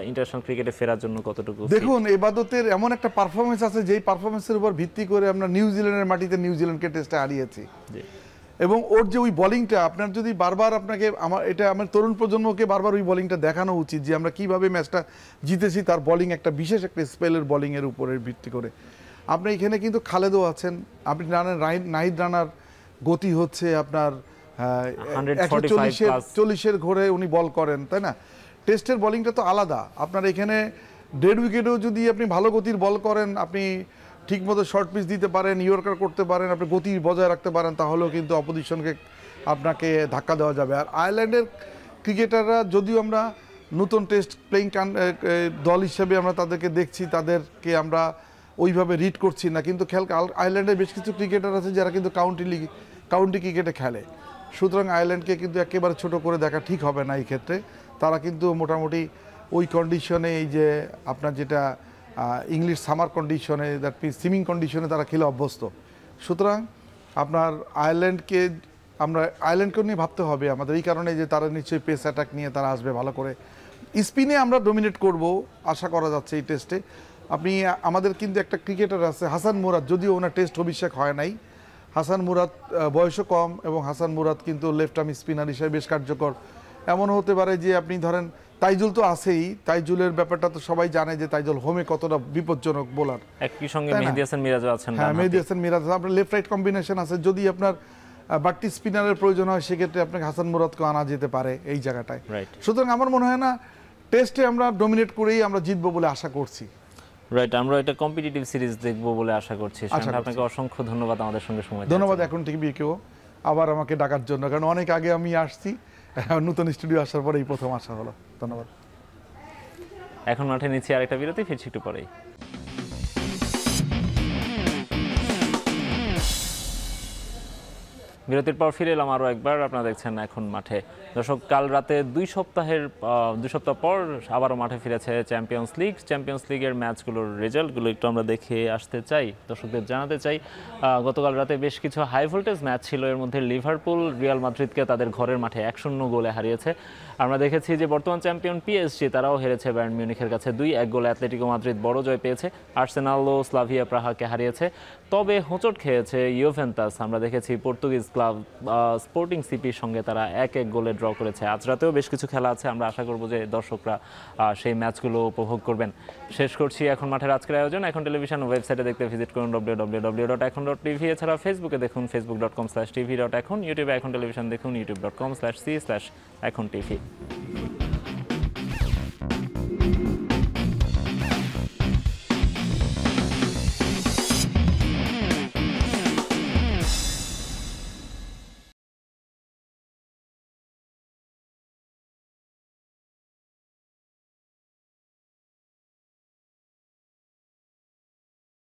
ইন্টারন্যাশনাল ক্রিকেটে ফেরার জন্য কতটুকু? দেখুন, ইবাদতের এমন একটা পারফরমেন্স আছে, যেই পারফরমেন্সের উপর ভিত্তি করে আমরা নিউজিল্যান্ডের মাটিতে নিউজিল্যান্ডকে টেস্টে হারিয়েছি। এবং ওর যে ওই বোলিংটা, আপনার যদি বারবার আপনাকে আমার তরুণ প্রজন্মকে বারবার ওই বোলিংটা দেখানো উচিত, যে আমরা কিভাবে ম্যাচটা জিতেছি। তার বোলিং একটা বিশেষ একটা স্পেলের বোলিংয়ের উপরে ভিত্তি করে। আপনি এখানে কিন্তু খালেদও আছেন, আপনি জানেন নাহিদ রানার গতি হচ্ছে আপনার 140-এর ঘরে উনি বল করেন, তাই না? টেস্টের বোলিংটা তো আলাদা। আপনার এখানে ডেড উইকেটেও যদি আপনি ভালো গতির বল করেন, আপনি ঠিকমতো শর্ট পিচ দিতে পারেন, ইয়র্কার করতে পারেন, আপনি গতি বজায় রাখতে পারেন, তাহলেও কিন্তু অপোজিশনকে আপনাকে ধাক্কা দেওয়া যাবে। আর আয়ারল্যান্ডের ক্রিকেটাররা, যদিও আমরা নতুন টেস্ট প্লেইং দল হিসেবে আমরা তাদেরকে দেখছি, তাদেরকে আমরা ওইভাবে রিড করছি না, কিন্তু আয়ারল্যান্ডের বেশ কিছু ক্রিকেটার আছে যারা কিন্তু কাউন্টি ক্রিকেটে খেলে। সুতরাং আয়ারল্যান্ডকে কিন্তু একেবারে ছোট করে দেখা ঠিক হবে না এই ক্ষেত্রে। তারা কিন্তু মোটামুটি ওই কন্ডিশনে, এই যে আপনার যেটা ইংলিশ সামার কন্ডিশনে, দ্যাট মিনস সুইমিং কন্ডিশনে তারা খেলে অভ্যস্ত। সুতরাং আপনার আয়ারল্যান্ডকেও নিয়ে ভাবতে হবে আমাদের, এই কারণে যে তারা নিশ্চয়ই পেস অ্যাটাক নিয়ে তারা আসবে ভালো করে। স্পিনে আমরা ডমিনেট করব আশা করা যাচ্ছে এই টেস্টে। আমাদের কিন্তু একটা ক্রিকেটার আছে হাসান মুরাদ, যদিও ওনার টেস্ট অভিষেক হয় নাই। হাসান মুরাদ বয়সও কম, এবং হাসান মুরাদ কিন্তু লেফট আর্ম স্পিনার হিসেবে বেশ কার্যকর। এমন হতে পারে যে আপনি ধরেন তাইজুল তো আছেই, তাইজুলের ব্যাপারটা তো সবাই জানে যে তাইজুল হোমে কতটা বিপজ্জনক বোলার। একই সঙ্গে মেহেদী হাসান মিরাজও আছেন। হ্যাঁ, মেহেদী হাসান মিরাজ, আপনার লেফট রাইট কম্বিনেশন আছে। যদি আপনার বাড়তি স্পিনারের প্রয়োজন হয়, সেক্ষেত্রে আপনাকে হাসান মুরাদকে আনা যেতে পারে এই জায়গাটায়। সুতরাং আমার মনে হয় না টেস্টে আমরা ডমিনেট করেই আমরা জিতবো বলে আশা করছি। রাইট, আমরা এটা কম্পিটিটিভ সিরিজ দেখবো বলে আশা করছি। আপনাকে অসংখ্য ধন্যবাদ আমাদের সঙ্গে সময়। ধন্যবাদ এখন টিভিকেও আবার আমাকে ডাকার জন্য, কারণ অনেক আগে আমি আসছি, নতুন স্টুডিও আসার পরে এই প্রথম আসা হলো। ধন্যবাদ। এখন মাঠে নিচ্ছি আরেকটা বিরতি, ফিরছি একটু পরেই। বিরতির পর ফিরে এলাম আরও একবার, আপনারা দেখছেন এখন মাঠে। দর্শক, কাল রাতে 2 সপ্তাহ পর আবারও মাঠে ফিরেছে চ্যাম্পিয়ন্স লিগের ম্যাচগুলোর রেজাল্টগুলো একটু আমরা দেখে আসতে চাই, দর্শকদের জানাতে চাই। গতকাল রাতে বেশ কিছু হাই ভোল্টেজ ম্যাচ ছিল। এর মধ্যে লিভারপুল রিয়াল মাদ্রিদকে তাদের ঘরের মাঠে 1-0 গোলে হারিয়েছে। আমরা দেখেছি যে বর্তমান চ্যাম্পিয়ন পিএসজি তারাও হেরেছে বায়ার্ন মিউনিখের কাছে 2-1 গোলে। অ্যাটলেটিকো মাদ্রিদ বড় জয় পেয়েছে। আর্সেনালও স্লাভিয়া প্রাহাকে হারিয়েছে। তবে হোঁচট খেয়েছে ইউভেন্টাস। আমরা দেখেছি পর্তুগিজ ক্লাব স্পোর্টিং সিপির সঙ্গে তারা 1-1 গোলে ড্র করেছে। আজ রাতেও বেশ কিছু খেলা আছে, আমরা আশা করব যে দর্শকরা সেই ম্যাচগুলো উপভোগ করবেন। শেষ করছি এখন মাঠের আজকের আয়োজন। এখন টেলিভিশন ওয়েবসাইটে দেখতে ভিজিট করুন www.ekhon.tv। এছাড়া ফেসবুকে দেখুন facebook.com/tv.ekhon, ইউটিউবে এখন টেলিভিশন দেখুন youtube.com/c/ekhon tv।